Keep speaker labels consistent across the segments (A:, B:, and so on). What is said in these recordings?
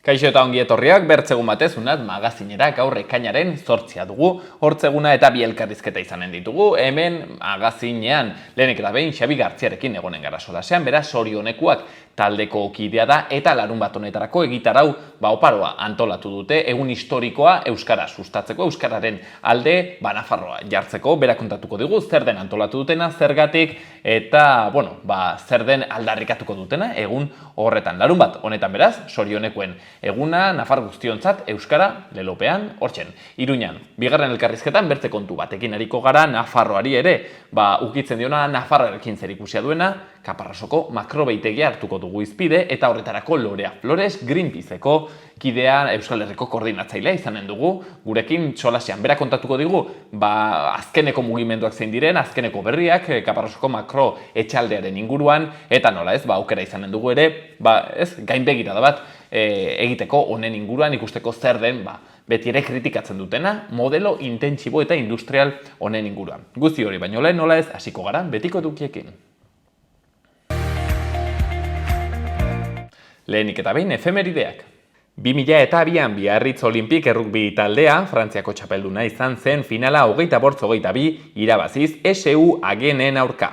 A: Kaixo eta ongi etorriak, bertzegun batez unat magazinera gaur ekainaren 8 dugu, hortzeguna eta bi elkarrizketa izanen ditugu, hemen magazinean lehenik eta behin Xabi Gartziarekin egonen gara solasean, beraz zorionekuak taldeko kidea da eta larun bat honetarako egitarau oparoa antolatu dute, egun historikoa euskara sustatzeko, euskararen alde Nafarroa jartzeko, bera kontatuko digu, zer den antolatu dutena, zergatik eta, zer den aldarrikatuko dutena, egun horretan. Larun bat honetan beraz, zorionekuen eguna, Nafar guztiontzat, euskara, lelopean, hortzen. Iruñan, bigarren elkarrizketan, bertze kontu batekin ariko gara, Nafarroari ere, ukitzen diona, Nafarroarekin zerikusia duena, Kaparrasoko makrobeitegia hartuko dugu izpide, eta horretarako Lorea Flores Greenpeaceko kidea Euskal Herriko koordinatzailea izanen dugu, gurekin solasean. Bera kontatuko digu, azkeneko mugimenduak zein diren, azkeneko berriak, Kaparrasoko makro etxaldearen inguruan, eta nola ez, aukera izanen dugu ere, gainbegirada bat egiteko honen inguruan, ikusteko zer den, beti ere kritikatzen dutena, modelo intentsibo eta industrial honen inguruan. Guzti hori baino lehen nola ez, hasiko gara, betiko edukiekin. Lehenik eta behin, efemerideak. 2002an Biarritz Olimpik errukbi taldea, Frantziako txapelduna izan zen finala 28-22 irabaziz SU Agenen aurka.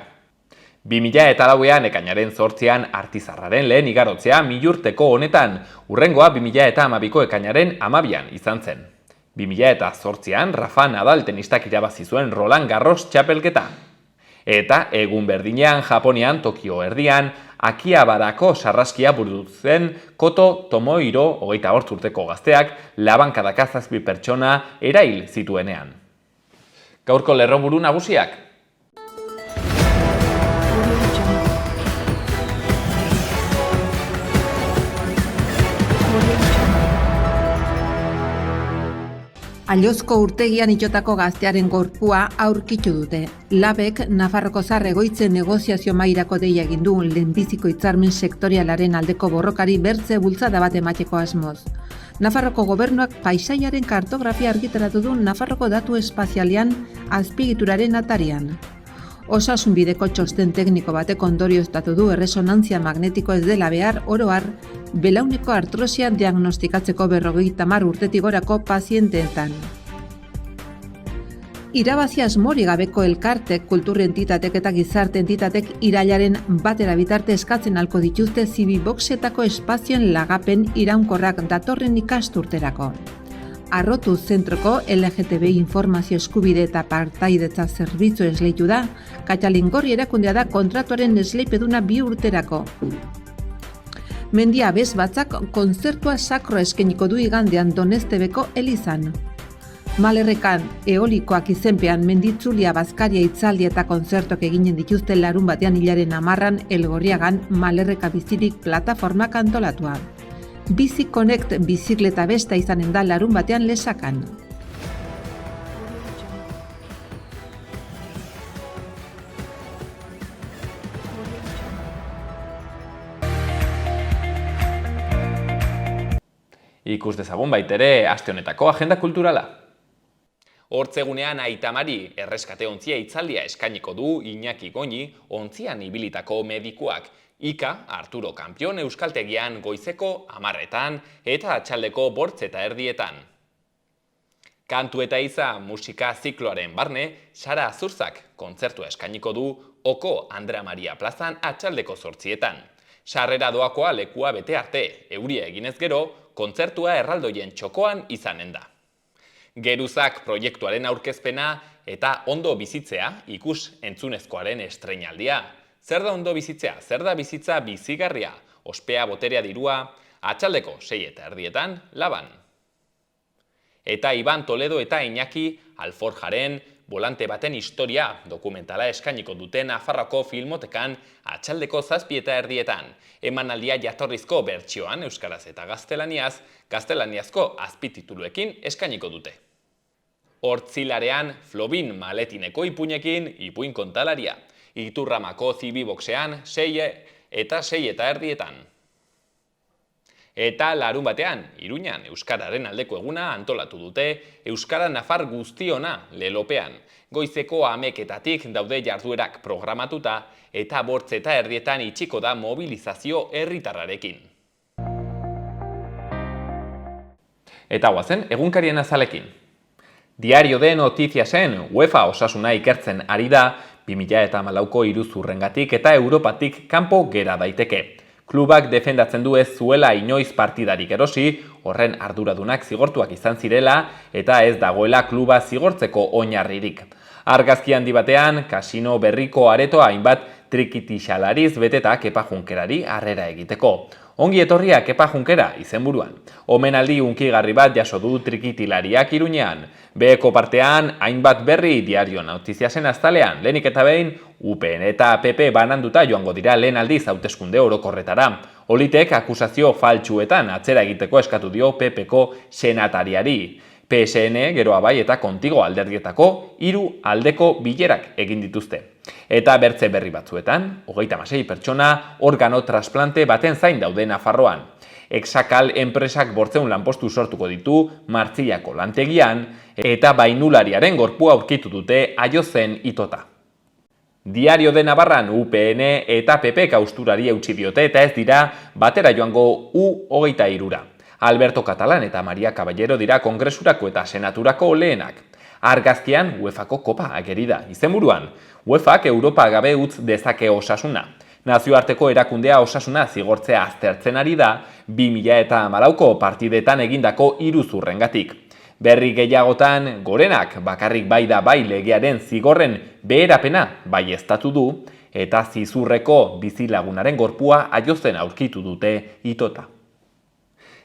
A: 2004an ekainaren 8an Artizarraren lehen igarotzea milurteko honetan, hurrengoa 2012ko ekainaren 12an izan zen. 2008an Rafa Nadal tenistak irabazi zuen Roland Garros txapelketa. Eta egun berdinean Japonian Tokio erdian Akihabarako sarraskia burutzen Koto Tomohiro 28 urteko gazteak labankadaka 7 pertsona erail zituenean. Gaurko lerroburu nagusiak.
B: Allozko urtegian itxotako gaztearen gorpua aurkitu dute. Labek Nafarroko Zahar Egoitzen negoziazio mahairako deia egin du lehenbiziko hitzarmen sektorialaren aldeko borrokari bertze bultzada bat emateko asmoz. Nafarroko gobernuak paisaiaren kartografia argitaratu du Nafarroko datu espazialean azpiegituraren atarian. Osasunbideko txosten tekniko batek ondorioztatu du erresonantzia magnetiko ez dela behar oro har belauneko artrosia diagnostikatzeko 50 urtetik gorako pazienteetan. Irabazi asmori gabeko elkartek, kultur entitatek eta gizarte entitatek irailaren batera bitarte eskatzen halko dituzte zibiboxetako espazioen lagapen iraunkorrak datorren ikasturterako. Arrotu zentroko LGTB informazio eskubide eta partaidetza zerbitzu esleitu da, Katxalingorri erakundea da kontratuaren esleipeduna 2 urterako. Mendia Abes Batzak kontzertua sakro eskainiko du igandean Donestebeko elizan. Malerrekan eolikoak izenpean menditzulia bazkaria hitzaldi eta kontzertok eginen dituzte larun batean hilaren 10an Elgorriagan Malerreka bizirik plataformak antolatua. Bizi Connect bizikleta besta izanen da larun batean Lesakan.
A: Ikus dezagun baitere aste honetako agenda kulturala. Hortzegunean Aitamari erreskate ontzia hitzaldia eskainiko du Iñaki Goñi ontzian ibilitako medikuak. Ika, Arturo Kampion euskaltegian goizeko 10etan eta atxaldeko 8:30. Kantu eta iza musika zikloaren barne, Sara Azurzak kontzertua eskainiko du Oko Andrea Maria plazan atxaldeko 8etan. Sarrera doakoa lekua bete arte, euria eginez gero, kontzertua erraldoien txokoan izanen da. Geruzak proiektuaren aurkezpena eta ondo bizitzea ikus entzunezkoaren estreinaldia. Zer da ondo bizitzea? Zer da bizitza bizigarria? Ospea, boterea, dirua, atxaldeko 6:30 Laban. Eta Iban Toledo eta Iñaki Alforjaren Volante baten historia dokumentala eskainiko duten Nafarroako filmotekan atxaldeko 7:30. Emanaldia jatorrizko bertsioan euskaraz eta gaztelaniazko azpitituluekin eskainiko dute. Hortzilarean Flobin Maletineko ipuinekin ipuin kontalaria. Iturramako zibiboxean 6:30. Eta larun batean, Iruñan euskararen aldeko eguna antolatu dute Euskara Nafar guztiona lelopean. Goizeko 11:00 daude jarduerak programatuta eta 8:30 itxiko da mobilizazio herritarrarekin. Eta guazen, egunkarien azalekin. Diario de Notiziasen UEFA osasuna ikertzen ari da 2014ko iruzurrengatik eta Europatik kanpo gera daiteke. Klubak defendatzen du ez zuela inoiz partidarik erosi, horren arduradunak zigortuak izan zirela eta ez dagoela kluba zigortzeko oinarririk. Argazki handi batean, kasino berriko aretoa hainbat trikitixalariz beteta Kepa Junkerari harrera egiteko. Ongi etorria Kepa Junkera izenburuan. Omenaldi hunkigarri bat jaso du trikitilariak Iruñean. Beheko partean, hainbat berri Diario Notiziasen aztalean. Lehenik eta behin, UPN eta PP bananduta joango dira lehen aldiz hauteskunde orokorretara. Olitek akusazio faltsuetan atzera egiteko eskatu dio PPko senatariari. PSN, Geroa Bai eta Kontigo alderdietako 3 aldeko bilerak egin dituzte. Eta bertze berri batzuetan, 36 pertsona organo trasplante baten zain daude Nafarroan. Exakal enpresak 800 lanpostu sortuko ditu Martzillako lantegian eta bainulariaren gorpua aurkitu dute Aiozen itota. Diario de Navarran UPN eta PP austurari eutsi diote eta ez dira batera joango U23ra. Alberto Catalán eta Maria Caballero dira kongresurako eta senaturako lehenak. Argazkian UEFako kopa ageri da. Izenburuan, UEFak Europa gabe utz dezake osasuna. Nazioarteko erakundea osasuna zigortzea aztertzen ari da 2014ko partidetan egindako iruzurrengatik. Berri gehiagotan, gorenak bakarrik bai da bai legearen zigorren beherapena baieztatu du eta zizurreko bizilagunaren gorpua Aiozen aurkitu dute itota.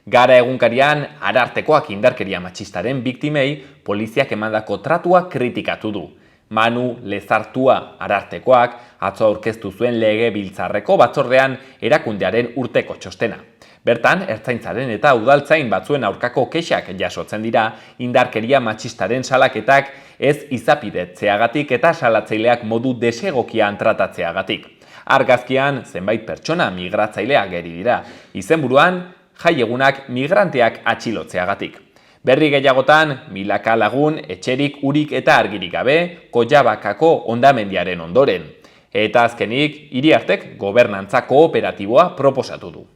A: Gara egunkarian, Arartekoak indarkeria matxistaren biktimei poliziak emandako tratua kritikatu du. Manu Lezartua Arartekoak atzo aurkeztu zuen legebiltzarreko batzordean erakundearen urteko txostena. Bertan, ertzaintzaren eta udaltzain batzuen aurkako kexak jasotzen dira indarkeria matxistaren salaketak ez izapidetzeagatik eta salatzaileak modu desegokian tratatzeagatik. Argazkian, zenbait pertsona migratzailea ageri dira. Izenburuan, jaiegunak migranteak atxilotzeagatik. Berri gehiagotan, milaka lagun, etxerik, urik eta argirik gabe, Kojabakako hondamendiaren ondoren. Eta azkenik, Iriartek gobernantza kooperatiboa proposatu du.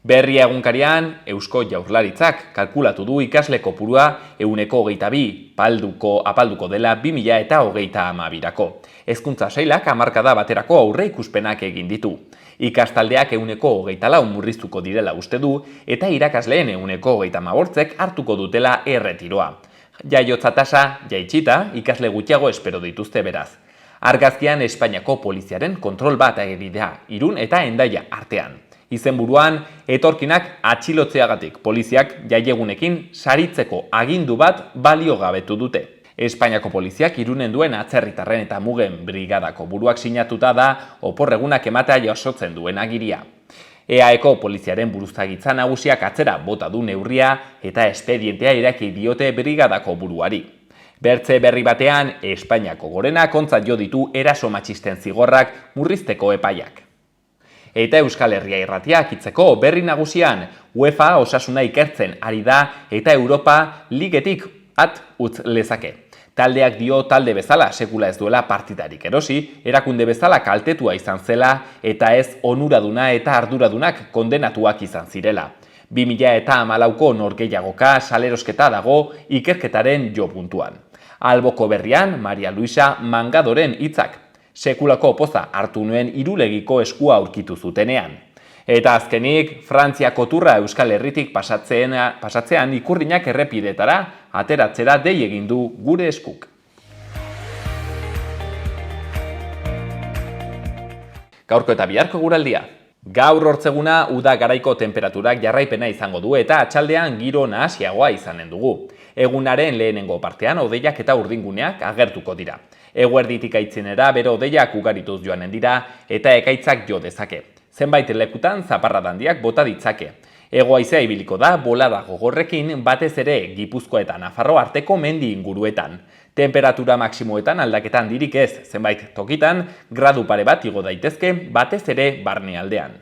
A: Berri egunkarian, Eusko Jaurlaritzak kalkulatu du ikasle kopurua 122 apalduko dela 2032rako. Hezkuntza sailak hamarkada baterako aurreikuspenak egin ditu. Ikastaldeak 124 murriztuko direla uste du eta irakasleen 128ek hartuko dutela erretiroa. Jaiotza tasa jaitsita ikasle gutxiago espero dituzte beraz. Argazkian Espainiako poliziaren kontrol bat ageri da Irun eta Hendaia artean. Izenburuan, etorkinak atxilotzeagatik poliziak jaiegunekin saritzeko agindu bat baliogabetu dute. Espainiako poliziak Irunen duen atzerritarren eta mugen brigadako buruak sinatuta da oporregunak ematea jasotzen duen agiria. EAEko poliziaren buruzagitza nagusiak atzera bota du neurria eta espedientea iraki diote brigadako buruari. Bertze berri batean, Espainiako gorenak ontzat jo ditu eraso matxisten zigorrak murrizteko epaiak. Eta Euskal Herria irratiak hitzeko berri nagusian, UEFA osasuna ikertzen ari da eta Europa ligetik utz lezake. Taldeak dio talde bezala sekula ez duela partidarik erosi, erakunde bezala kaltetua izan zela eta ez onuraduna eta arduradunak kondenatuak izan zirela. 2014ko norgehiagoka salerosketa dago ikerketaren jo puntuan. Alboko berrian, Maria Luisa Mangadoren hitzak. Sekulako poza hartu nuen irulegiko eskua aurkitu zutenean. Eta azkenik, Frantziako turra Euskal Herritik pasatzean ikurrinak errepidetara ateratzera dei egin du gure eskuk. Gaurko eta biharko guraldia. Gaur hortzeguna uda garaiko temperaturak jarraipena izango du eta atxaldean giro nahasiagoa izanen dugu. Egunaren lehenengo partean hodeiak eta urdinguneak agertuko dira. Eguerditik aitzinera bero hodeiak ugarituz joanen dira eta ekaitzak jo dezake. Zenbait lekutan zaparrada handiak bota ditzake. Hego-haizea ibiliko da bolada gogorrekin batez ere Gipuzkoa eta Nafarro arteko mendi inguruetan. Temperatura maksimoetan aldaketan dirik ez, zenbait tokitan gradu pare bat igo daitezke batez ere barnealdean.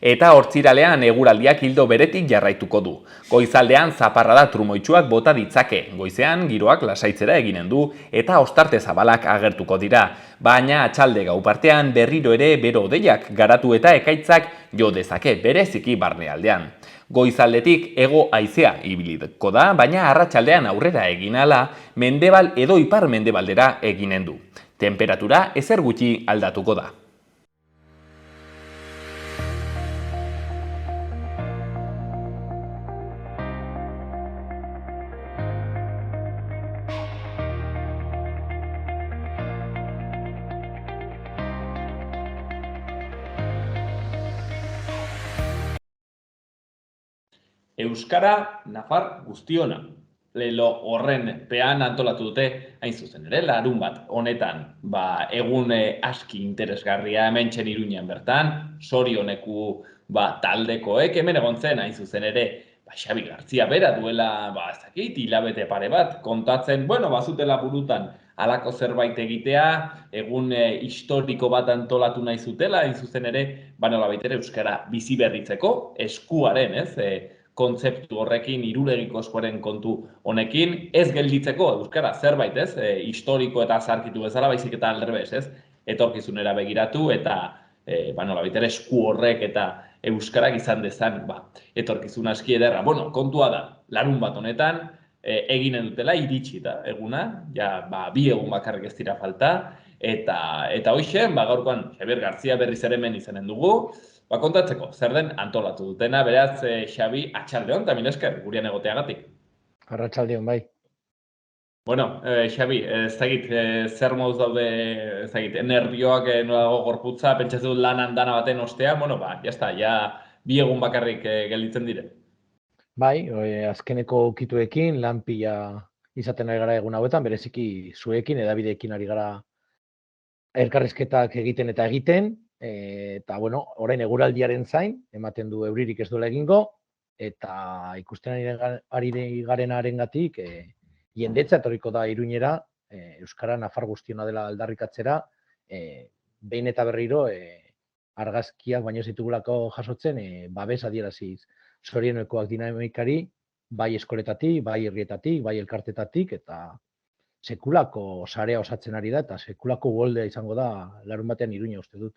A: Eta hortziralean eguraldiak ildo beretik jarraituko du. Goizaldean zaparrada trumoitsuak bota ditzake, goizean giroak lasaitzera eginen du eta ostarte zabalak agertuko dira. Baina atxalde gau partean berriro ere bero-hodeiak garatu eta ekaitzak jo dezake bereziki barnealdean. Goizaldetik hego haizea ibiliko da, baina arratsaldean aurrera egin ahala, mendebal edo ipar mendebaldera eginen du. Temperatura ezer gutxi aldatuko da.
C: Euskara nafar guztiona. Lelo horren pean antolatu dute, hain zuzen ere, larun bat honetan, egun aski interesgarria hementxe Iruñan bertan, sorioneku taldekoek hemen egon zen, hain zuzen ere, Xabi Gartzia bera duela, ez dakit, hilabete pare bat, kontatzen, bazutela burutan halako zerbait egitea, egun historiko bat antolatu nahi zutela, hain zuzen ere, nolabait ere euskara bizi berritzeko, eskuaren, kontzeptu horrekin, irulegiko eskuaren kontu honekin, ez gelditzeko euskara zerbait, historiko eta zarkitu bezala, baizik eta aldrebes, etorkizunera begiratu eta nolabait ere esku horrek eta euskarak izan dezan, etorkizun aski ederra. Kontua da, larun bat honetan, eginen dutela iritsi da eguna, bi egun bakarrik ez dira falta, eta hoixen, gaurkoan Xabier Gartzia berriz ere hemen izanen dugu, kontatzeko, zer den antolatu dutena, beraz, Xabi, atxaldeon, eta mil esker, gurean egoteagatik.
D: Arratsaldeon, bai.
C: Xabi, ez dakit, zer moduz daude, ez dakit, nervioak nolago gorputza, pentsatzen dut lanan dana baten ostean, jazta, bi egun bakarrik gelditzen dire.
D: Bai, azkeneko ukituekin, lan pila izaten ari gara egun hauetan, bereziki zuekin, edabideekin ari gara elkarrizketak egiten eta egiten, eta, orain eguraldiaren zain, ematen du euririk ez duela egingo, eta ikusten ari garenarengatik, jendetza etorriko da Iruñera, euskara nafar guztiona dela aldarrikatzera, behin eta berriro argazkiak baino ez ditugulako jasotzen, babes adieraziz zorionekoak dinamikari, bai eskoletatik, bai herrietatik, bai elkartetatik, eta sekulako sarea osatzen ari da, eta sekulako uholdea izango da larun batean Iruña uste dut.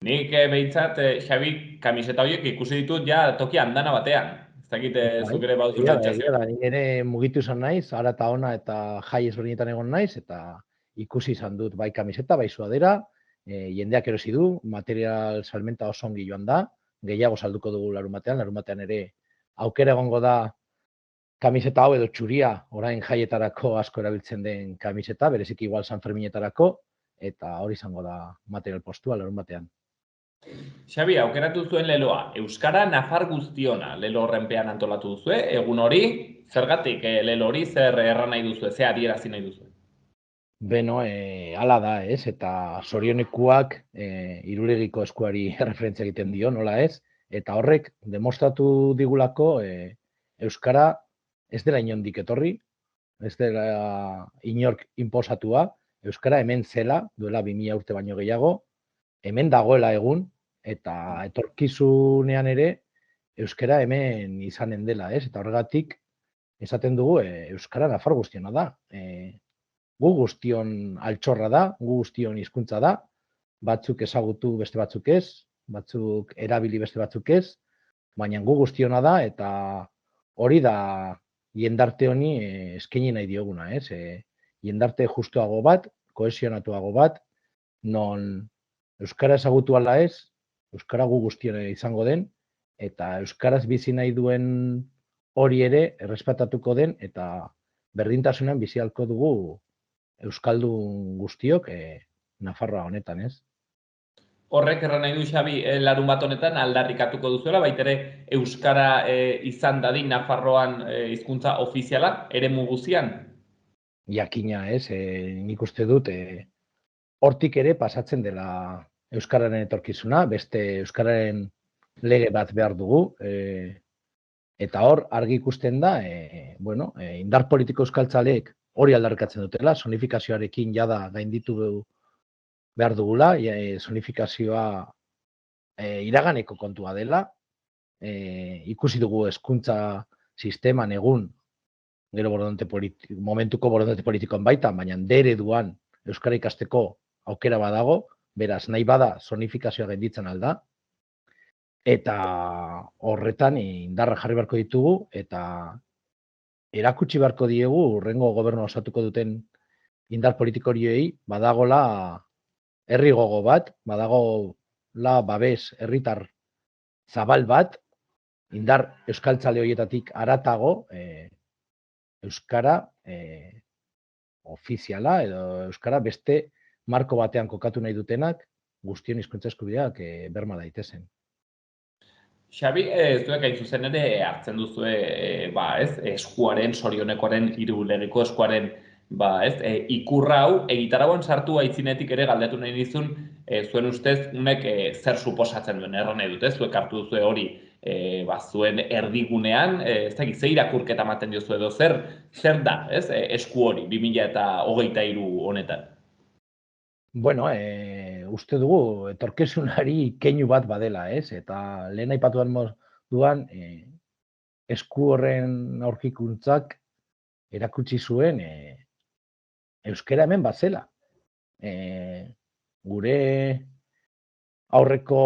C: Nik behintzat, Xabi, kamiseta horiek ikusi ditut toki andana batean. Ez dakit zuk ere bauzu sentsazioa.
D: Nik ere mugitu izan naiz, ara eta ona eta jai ezberdinetan egon naiz, eta ikusi izan dut bai kamiseta, bai suadera, jendeak erosi du, material salmenta oso ongi joan da, gehiago salduko dugu larun batean ere aukera egongo da kamiseta hau edo txuria, orain jaietarako asko erabiltzen den kamiseta, bereziki igual San Ferminetarako, eta hori izango da material postua larun batean.
C: Xabi, aukeratu zuen leloa, Euskara nafar guztiona, lelo horrenpean antolatu duzue, egun hori, zergatik lelo hori, zer erran nahi duzue, zer adierazi nahi duzue?
D: Beno, hala da, eta zorionekuak irulegiko eskuari referentzia egiten dio, nola ez, eta horrek demostratu digulako Euskara ez dela inondik etorri, ez dela inork inposatua, Euskara hemen zela, duela 2000 urte baino gehiago, hemen dagoela egun, eta etorkizunean ere Euskara hemen izanen dela, eta horregatik esaten dugu Euskara nafar guztiona da. Gu guztion altxorra da, gu guztion hizkuntza da, batzuk ezagutu beste batzuk ez, batzuk erabili beste batzuk ez, baina gu guztiona da, eta hori da jendarte honi eskaini nahi dioguna, jendarte justuago bat, kohesionatuago bat, non euskara ezagutu ala ez, euskara gu guztiona izango den, eta euskaraz bizi nahi duen hori ere errespetatuko den, eta berdintasunean bizi ahalko dugu euskaldun guztiok Nafarroa honetan, ez?
C: Horrek erran nahi du, Xabi, larun bat honetan aldarrikatuko duzuela, baitere euskara izan dadin Nafarroan hizkuntza ofiziala, eremu guztian?
D: Jakina, ez? Nik uste dut, hortik ere pasatzen dela euskararen etorkizuna, beste euskararen lege bat behar dugu, eta hor argi ikusten da, indar politiko euskaltzaleek hori aldarrikatzen dutela, sonifikazioarekin jada gainditu behar dugula, sonifikazioa iraganeko kontua dela, ikusi dugu hezkuntza sisteman egun, gero momentuko borondate politikoan baita, baina ereduan euskara ikasteko aukera badago, beraz, nahi bada zonifikazioa genditzen alda, eta horretan indarra jarri beharko ditugu, eta erakutsi beharko diegu, urrengo gobernu osatuko duten indar politiko horiei, badagola herri gogo bat, badagola babes herritar zabal bat, indar euskaltzale horietatik haratago, euskara ofiziala edo euskara beste marko batean kokatu nahi dutenak guztion hizkuntza eskubideak berma daitezen.
C: Xabi, zuek hain zuzen ere hartzen duzue, eskuaren, sorionekoaren, hirulegiko eskuaren, ikurra hau, egitarauan sartu aitzinetik ere galdetu nahi nizun, zuen ustez, unek zer suposatzen duen erran nahi dute, zuek hartu duzue hori, zuen erdigunean, ez dakit, ze irakurketa ematen diozu edo, zer da, esku hori, 2023 honetan?
D: Bueno, uste dugu, etorkizunari keinu bat badela, eta lehen aipatuan moduan, esku horren aurkikuntzak erakutsi zuen euskara hemen bazela. Gure aurreko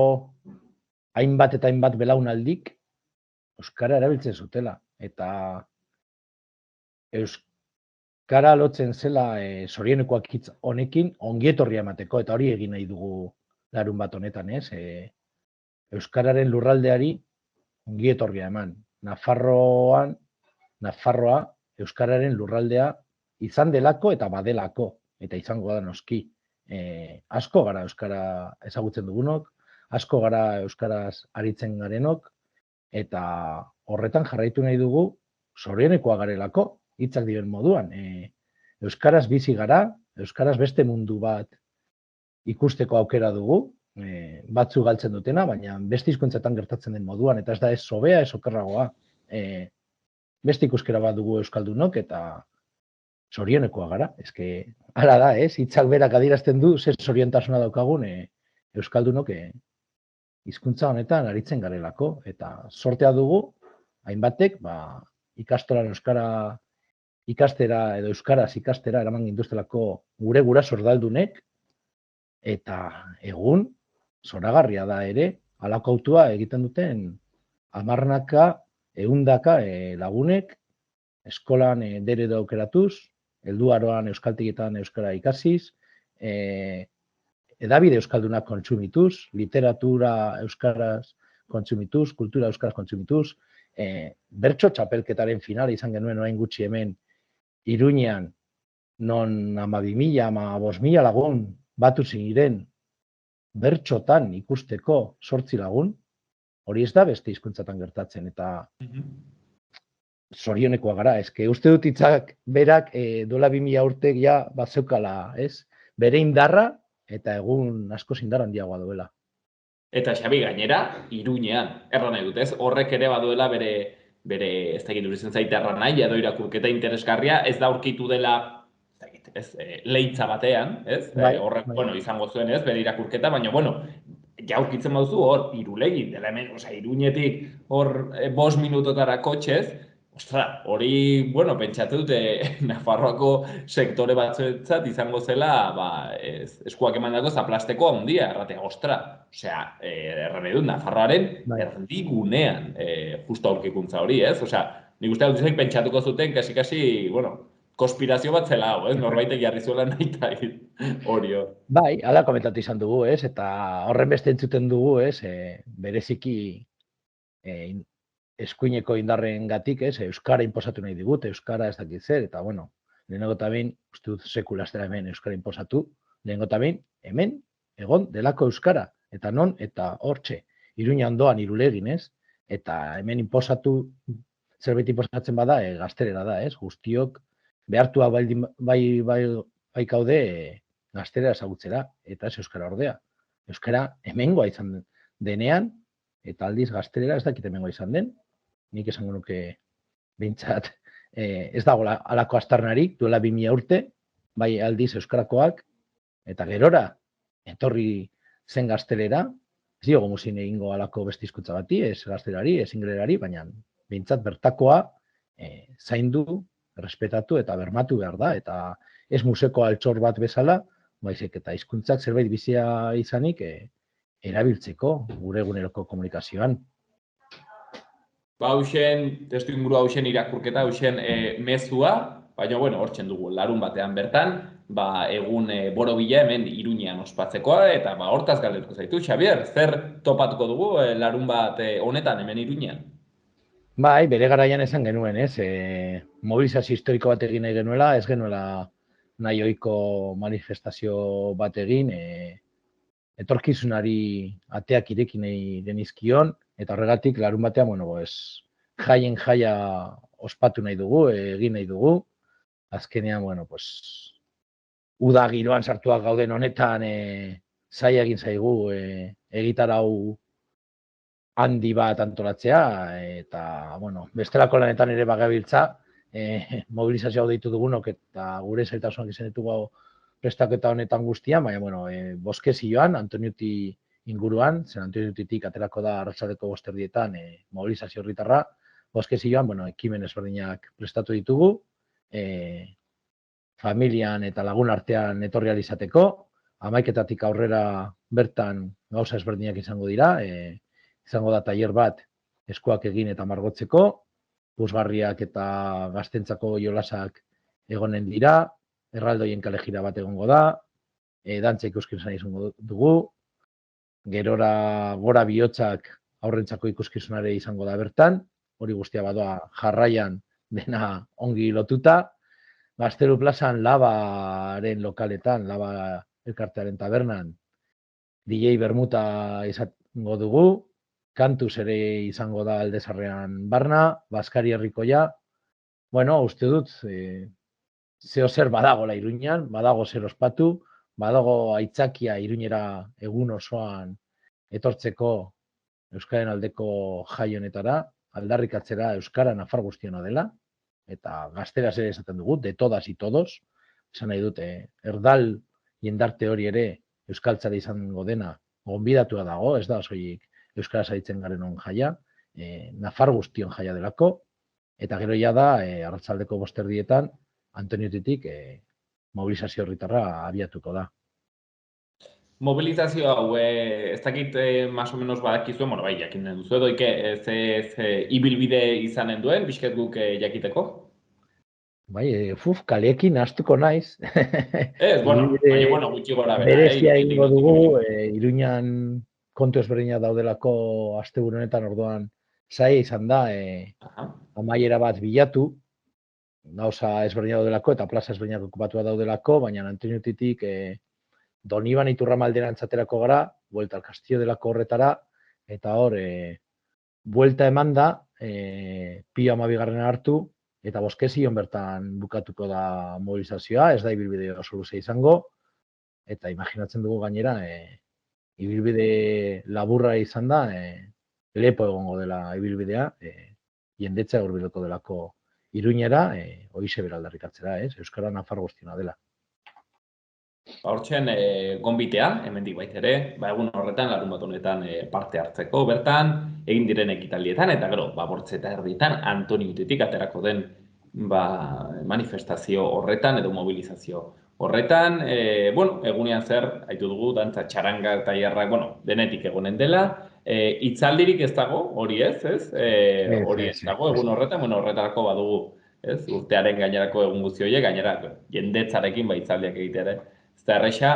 D: hainbat eta hainbat belaunaldik euskara erabiltzen zutela, eta euskara lotzen zela zorionekoak hitz honekin ongietorria emateko, eta hori egin nahi dugu larun bat honetan, euskararen lurraldeari ongietorria eman. Nafarroa euskararen lurraldea izan delako eta badelako, eta izango da noski. Asko gara euskara ezagutzen dugunok, asko gara euskaraz aritzen garenok, eta horretan jarraitu nahi dugu zorionekoa garelako, hitzak diren moduan. Euskaraz bizi gara, euskaraz beste mundu bat ikusteko aukera dugu, batzu galtzen dutena, baina beste hizkuntzetan gertatzen den moduan, eta ez da ez sobea, ez okerragoa. Beste ikuskera bat dugu euskaldunok, eta zorionekoa gara. Hala da, hitzak berak adierazten du, zer zoriontasuna daukagun euskaldunok hizkuntza honetan aritzen garelako, eta sortea dugu, hainbatek, ikastolan euskara ikastera edo euskaraz ikastera eraman ginduztelako gure gurasordunek, eta egun zoragarria da ere, halako hautua egiten duten hamarnaka, ehundaka lagunek eskolan deredo aukeratuz, helduaroan euskaltegietan euskara ikasiz, hedabide euskaldunak kontsumituz, literatura euskaraz kontsumituz, kultura euskaraz kontsumituz, bertso txapelketaren finala izan genuen orain gutxi hemen Iruñean, non 12.000, 15.000 lagun batu ziren bertxotan ikusteko 8 lagun, hori ez da beste hizkuntzatan gertatzen, eta zorionekoa gara, uste dut hitzak berak dola 2000 urtek ja bazeukala, bere indarra, eta egun askoz indar handiagoa duela.
C: Eta Xabi, gainera, Iruñean, erran nahi dut, horrek ere baduela bere ez dakit durizen zaite erran nahi, edo irakurketa interesgarria, ez da aurkitu dela, leitza batean, horrek, izango zuen, bere irakurketa, baina, ja aurkitzen baduzu hor, Irulegi, dela hemen, Iruñetik hor 5 minutotara kotxez, hori, pentsatu dute Nafarroako sektore batzuetzat izango zela, eskuak emandako zaplasteko handia, erratea, erran edut, Nafarroaren erdigunean justo aurkikuntza hori, nik uste dut pentsatuko zuten, kasi, konspirazio bat zela hau, norbaitek jarri zuela nahi hori hor.
D: Bai, hala komentatu izan dugu, eta horren beste entzuten dugu, bereziki eskuineko indarren gatik, euskara inposatu nahi digute, euskara ez dakit zer, eta lehenengo eta behin, uste dut sekulaztera hemen euskara inposatu, lehenengo eta behin, hemen, egon delako euskara, eta non, eta hortxe, Iruña ondoan Irulegin, eta hemen inposatu, zerbait inposatzen bada, gaztelera da, guztiok, behartua bai kaude gaztelera ezagutzera, eta ez euskara ordea. Euskara hemengoa izan denean, eta aldiz gaztelera ez dakit hemengoa izan den, nik esango nuke behintzat ez dago halako aztarnarik, duela 2000 urte, bai aldiz euskarakoak, eta gerora etorri zen gaztelera, ez diogu muzin egingo alako beste hizkuntza bati, ez gaztelari, ez inglerari, baina behintzat bertakoa zaindu, respetatu eta bermatu behar da, eta ez museko altxor bat bezala, baizik eta hizkuntzak zerbait bizia izanik erabiltzeko gure eguneroko komunikazioan.
C: Ba, hausen, testu inguru hausen irakurketa, hausen mezua, baina, bueno, hortzen dugu, larun batean bertan, ba, egun borobila hemen Iruñean ospatzekoa, eta ba, hortaz galdetuko zaitu. Xabier, zer topatuko dugu larun bat honetan hemen Iruñean?
D: Bai, bere garaian esan genuen, ez? Mobilizazio historiko bat egin nahi genuela, ez genuela nahi ohiko manifestazio bat egin, etorkizunari ateak ireki nahi genizkion, eta horregatik larun batean, bueno, jaien jaia ospatu nahi dugu, egin nahi dugu. Azkenean, bueno, uda giroan sartuak gauden honetan zaila egin zaigu egitarau handi bat antolatzea, eta, bueno, bestelako lanetan ere bagabiltza, mobilizazioa deitu dugunok eta gure zailtasunak izan ditugu prestaketa honetan guztian, baina, bueno, Boskezioan, Antoniuti inguruan, zen Antoniutitik aterako da arratsaldeko 5:00 mobilizazio herritarra, Boskezioan, bueno, ekimen ezberdinak prestatu ditugu, familian eta lagun artean etorri ahal izateko, 11:00 aurrera bertan gauza ezberdinak izango dira, izango da tailer bat eskuak egin eta margotzeko, puzgarriak eta gaztentzako jolasak egonen dira, erraldoien kalejira bat egongo da, dantza ikuskizuna izango dugu, gerora gora bihotzak aurrentzako ikuskizunare izango da bertan, hori guztia badoa jarraian dena ongi lotuta, Gaztelu plazan Labaren lokaletan, Laba elkartearen tabernan, DJ Bermuta izango dugu, kantuz ere izango da Aldezarrean barna, Baskari herrikoia. Bueno, uste dut, zeo zer badagola Iruñan, badago zer ospatu, badago aitzakia Iruñera egun osoan etortzeko Euskaren aldeko jai honetara, aldarrikatzera Euskara nafar guztiona dela, eta gazteraz ere esaten dugu, de todas y todos, esan nahi dute, erdal jendarte hori ere euskaltzara izango dena, gonbidatua dago, ez da soilik euskaraz aritzen garen on jaia, nafar guztion jaia delako, eta gero ja da, arratsaldeko 5:00 Antoniutitik mobilizazio herritarra abiatuko da.
C: Mobilizazio hau, ez dakit más o menos badakizuen, bueno, bai, jakinen duzu edo, ibilbide izanen duen, bizket guk jakiteko?
D: Bai, kaleekin nahastuko naiz.
C: Ez, bueno, baina, bueno, gutxi gora bera.
D: Berezia egingo dugu, Iruñan kontu ezberdina daudelako asteburu honetan orduan zaila izan da, amaiera bat bilatu, gauza ezberdina daudelako eta plaza ezberdinak okupatua daudelako, baina Antoniutitik Doniban Iturramaldera entzaterako gara, buelta al Castillo delako horretara, eta hor, buelta eman da, Pio 12 hartu, eta Boskezion bertan bukatuko da mobilizazioa, ez da ibilbide oso luze izango, eta imaginatzen dugu gainera, ibilbide laburra izan da, lepo egongo dela ibilbidea, jendetza hurbilduko delako Iruñera, horixe bera aldarrikatzera, Euskara nafar guztiona dela.
C: Hortzen, gonbitea, hemendik bait ere, egun horretan, larun bat honetan parte hartzeko bertan, egin diren ekitaldietan, eta gero, 8:30 Antoniutetik aterako den manifestazio horretan, edo mobilizazio horretan, egunean zer, haitu dugu, dantza txaranga eta jarrak, denetik egonen dela, hitzaldirik ez dago, hori ez? Hori ez dago, egun horretan, horretarako badugu, urtearen gainerako egun guzti horiek, gainera jendetzarekin hitzaldiak egitea ere. Ez da erresa,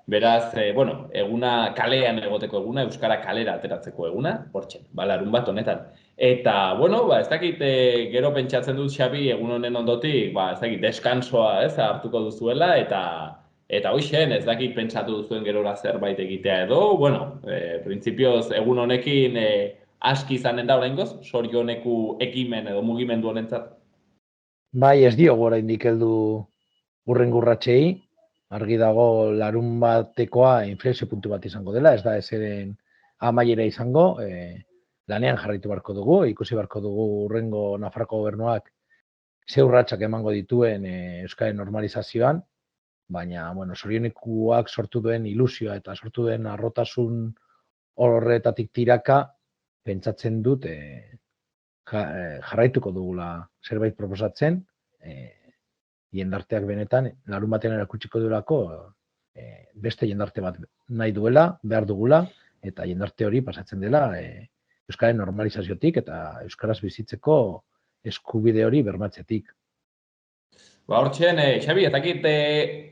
C: beraz, eguna kalean egoteko eguna, Euskara kalera ateratzeko eguna, hortzen, larun bat honetan. Eta, ez dakit gero pentsatzen dut, Xabi, egun honen ondotik, ez dakit, deskansoa hartuko duzuela, eta hoxen, ez dakit pentsatu duzuen gerora zerbait egitea edo, printzipioz, egun honekin aski izanen da oraingoz, sorioneku ekimen edo mugimendu honentzat.
D: Bai, ez diogu oraindik heldu urrengurratsei, argi dago larun batekoa inflexio puntu bat izango dela, ez da ezeren amaiera izango, lanean jarraitu beharko dugu, ikusi beharko dugu urrengo Nafarroko gobernuak ze urratsak emango dituen Euskaren normalizazioan, baina, sorionekuak sortu duen ilusioa eta sortu duen harrotasun horretatik tiraka pentsatzen dut jarraituko dugula zerbait proposatzen, jendarteak benetan, larun batean erakutsiko duelako, beste jendarte bat nahi duela, behar dugula, eta jendarte hori pasatzen dela Euskararen normalizaziotik eta Euskaraz bizitzeko eskubide hori bermatzetik.
C: Ba, hortxen, Xabi, ez dakit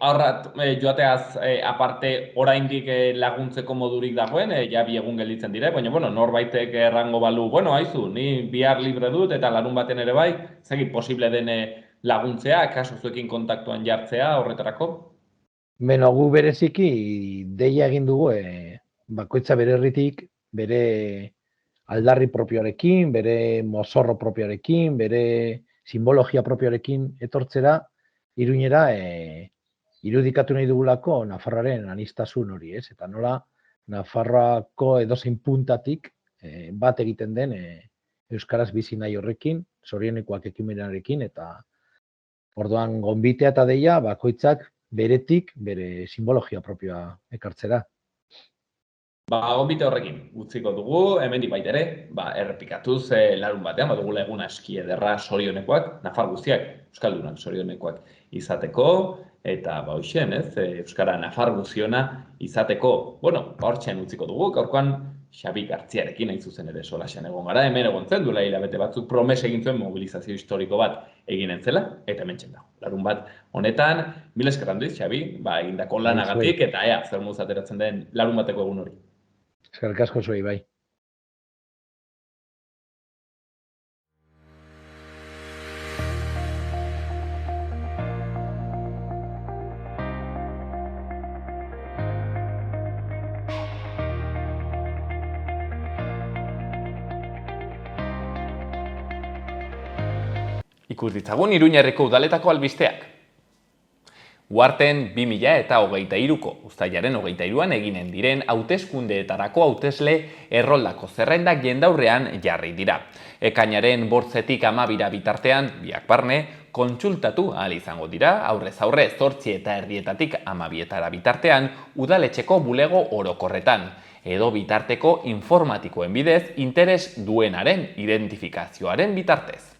C: aurrat joateaz aparte oraindik laguntzeko modurik dagoen, ja bi egun gelditzen dire, baina, bueno, norbaitek errango balu, bueno, haizu, ni bihar libre dut eta larun baten ere bai, ez dakit posible den laguntzea, kaso zuekin kontaktuan jartzea horretarako?
D: Beno, gu bereziki deia egin dugu, bakoitza bere herritik, bere aldarri propioarekin, bere mozorro propioarekin, bere simbologia propioarekin etortzera, Iruñera irudikatu nahi dugulako Nafarroaren aniztasun hori, ez? Eta nola Nafarroako edozein puntatik bat egiten den Euskaraz bizi nahi horrekin, zorionekoak ekimenarekin, eta orduan gonbitea eta deia bakoitzak beretik bere simbologia propioa ekartzera.
C: Ba, gonbite horrekin utziko dugu, hemendik baita ere, ba, errepikatuz larun batean, badugula egun aski ederra sorionekoak, Nafar guztiak, Euskaldunak sorionekoak izateko, eta ba, hoxen, ez, Euskara Nafar guziona izateko, bueno, ba, hortxean utziko dugu, gaurkoan Xabi Gartziarekin hain zuzen ere solasean egon gara, hemen egon zen, duela hilabete batzuk promes egin zuen mobilizazio historiko bat eginen zela, eta hemen txen dago. Larun bat honetan, mil esker handiz, Xabi, ba, egindako lanagatik, eta ea, zer moduz ateratzen den larun bateko egun hori.
D: Eskerrik asko zuei, bai.
A: Ikus ditzagun Iruñerriko udaletako albisteak. Uharten 2023ko uztailaren 23an eginen diren hauteskundeetarako hautesle erroldako zerrendak jendaurrean jarri dira. Ekainaren 8tik 12 bitartean, biak barne, kontsultatu ahal izango dira, aurrez aurre 8:30 12 bitartean, udaletxeko bulego orokorretan, edo bitarteko informatikoen bidez interes duenaren identifikazioaren bitartez.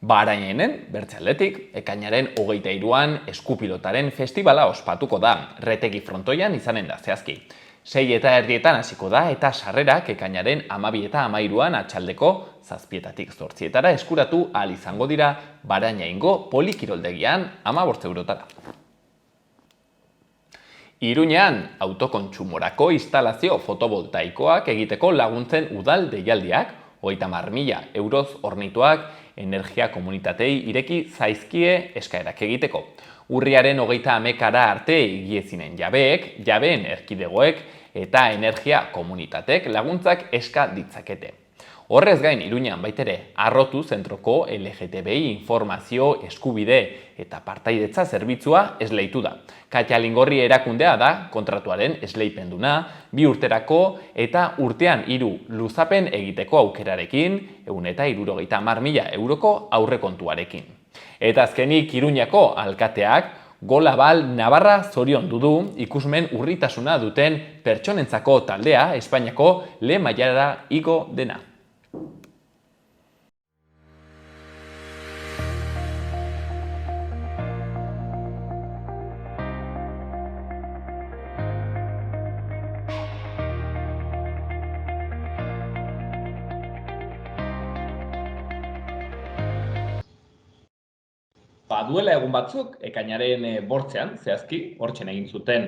A: Barainenen, bertzealdetik, ekainaren 23an eskupilotaren festivala ospatuko da, retegi frontoian izanen da zehazki. 6:30 hasiko da eta sarrerak ekainaren 12 eta 13an atxaldeko 7:00 8:00 eskuratu ahal izango dira Barainaingo polikiroldegian 15 eurotara. Iruñean autokontsumorako instalazio fotovoltaikoak egiteko laguntzen udal deialdiak, 30.000 euroz hornituak, energia komunitatei ireki zaizkie eskaerak egiteko. Urriaren 30 arte egiezinen jabeek, jabeen erkidegoek eta energia komunitatek laguntzak eska ditzakete. Horrez gain, Iruñean baitere, Arrotu zentroko LGTBI informazio eskubide eta partaidetza zerbitzua esleitu da. Katia Lingorri erakundea da kontratuaren esleipenduna, 2 urterako eta urtean 3 luzapen egiteko aukerarekin, 170.000 euroko aurrekontuarekin. Eta azkenik Iruñako alkateak Golabal Navarra zorion du ikusmen urritasuna duten pertsonentzako taldea Espainiako lehen mailara igo dena.
C: Ba, duela egun batzuk, ekainaren 8ean, zehazki, hortzen egin zuten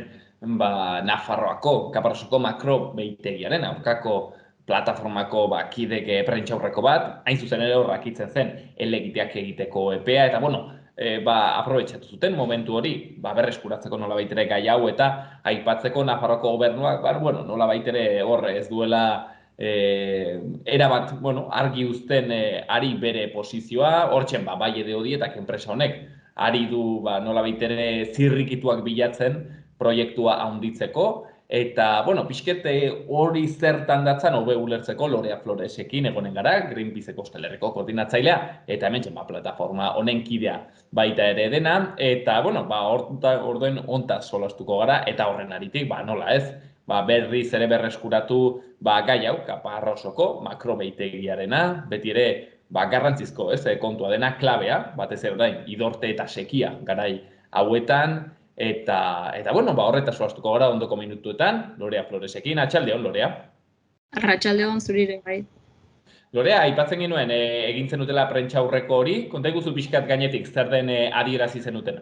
C: Nafarroako, Kaparrosoko makro behitegiaren aurkako plataformako kidek prentxaurreko bat, hain zuzen ere horrakitzen zen helegiteak egiteko epea, eta aprobetxatu zuten momentu hori, berreskuratzeko nolabait ere gai hau eta aipatzeko Nafarroako gobernuak, nolabait ere hor ez duela erabat, argi uzten ari bere posizioa, hortzen bai edeodietak enpresa honek ari du nolabait ere zirrikituak bilatzen proiektua handitzeko, eta, pixket hori zertan datzan hobe ulertzeko Lorea Floresekin egonen gara, Greenpeaceko Hostelerreko koordinatzailea, eta hemen plataforma honen kidea baita ere dena, eta, orduen hontaz solastuko gara, eta horren aritik, nola ez, berriz ere berreskuratu gai hau, Kaparrosoko makrobeitegiarena, beti ere garrantzizko, kontua dena klabea, batez ere orain idorte eta sekia garai hauetan, eta bueno, horretaz solastuko gara ondoko minutuetan, Lorea Floresekin, atxaldeon, Lorea.
E: Arratsaldeon zurire bai.
C: Lorea, aipatzen genuen egin zenutela prentsa aurreko hori, konta iguzu pixkat gainetik zer den adierazi zenutena?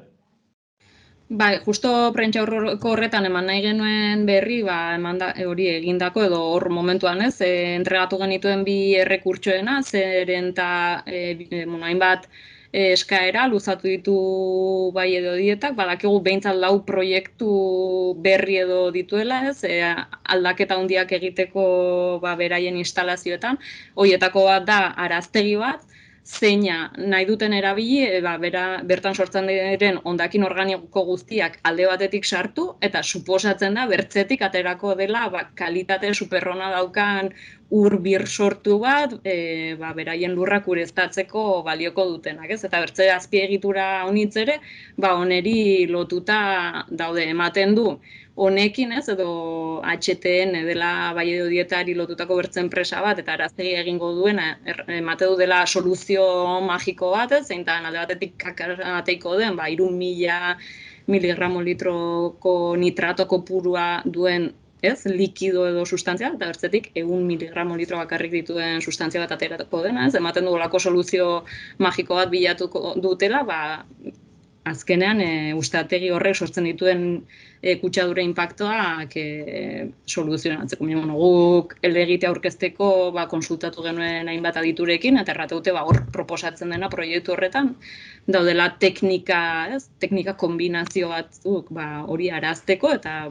E: Bai, justo prentsa aurreko horretan eman nahi genuen berri, hori egindako edo hor momentuan entregatu genituen bi errekurtsoena, zeren eta hainbat eskaera luzatu ditu bai edo dietak, badakigu behintzat 4 proiektu berri edo dituela, aldaketa handiak egiteko beraien instalazioetan. Horietako bat da araztegi bat, zeina nahi duten erabili, bertan sortzen diren hondakin organiko guztiak alde batetik sartu, eta suposatzen da bertzetik aterako dela kalitate superrona daukan ur bir sortu bat, beraien lurrak ureztatzeko balioko dutenak, eta bertze azpiegitura honitz ere, oneri lotuta daude, ematen du. Honekin edo HTN dela bai edo dietari lotutako bertze enpresa bat, eta araztegi egingo duena, emate du dela soluzio magiko bat, zeintan alde batetik kakateiko den, 3.000 miligramo litroko nitrato kopurua duen likido edo sustantzia, eta bertzetik 1 miligramo litro bakarrik dituen sustantzia bat aterako dena, ematen du olako soluzio magiko bat bilatuko dutela, azkenean ustategi horrek sortzen dituen kutsadura inpaktoak soluzionatzeko. Guk elegite aurkezteko konsultatu genuen hainbat aditurekin, eta errateute hor proposatzen dena proiektu horretan, daudela teknika kombinazio batzuk hori arazteko, eta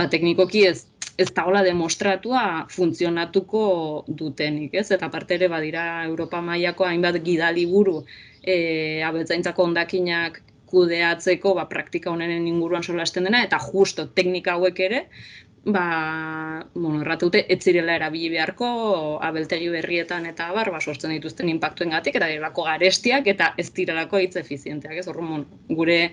E: teknikoki ez dagoela demostratua funtzionatuko dutenik, eta aparte ere badira Europa mailako hainbat gidaliburu abeltzaintzako hondakinak kudeatzeko praktika honenen inguruan solasten dena, eta justo teknika hauek ere erratute ez zirela erabili beharko abeltegi berrietan eta sortzen dituzten inpaktuengatik, eta direlako garestiak eta ez direlako hitz efizienteak. Gure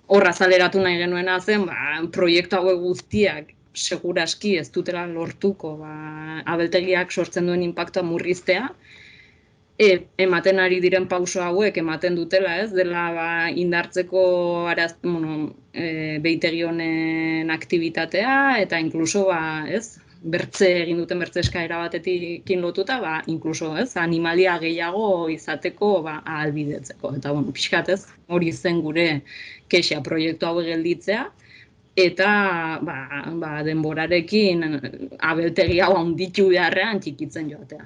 E: horra azaleratu nahi genuena zen, proiektu hauek guztiak seguraski ez dutela lortuko abeltegiak sortzen duen inpaktua murriztea, ematen ari diren pauso hauek ematen dutela, dela indartzeko behitegi honen aktibitatea, eta inkluso egin duten bertze eskaera batekin lotuta, inkluso animalia gehiago izateko ahalbidetzeko. Eta pixkat hori zen gure kexa proiektu hau gelditzea, eta denborarekin abeltegi hau handitu beharrean txikitzen joatea.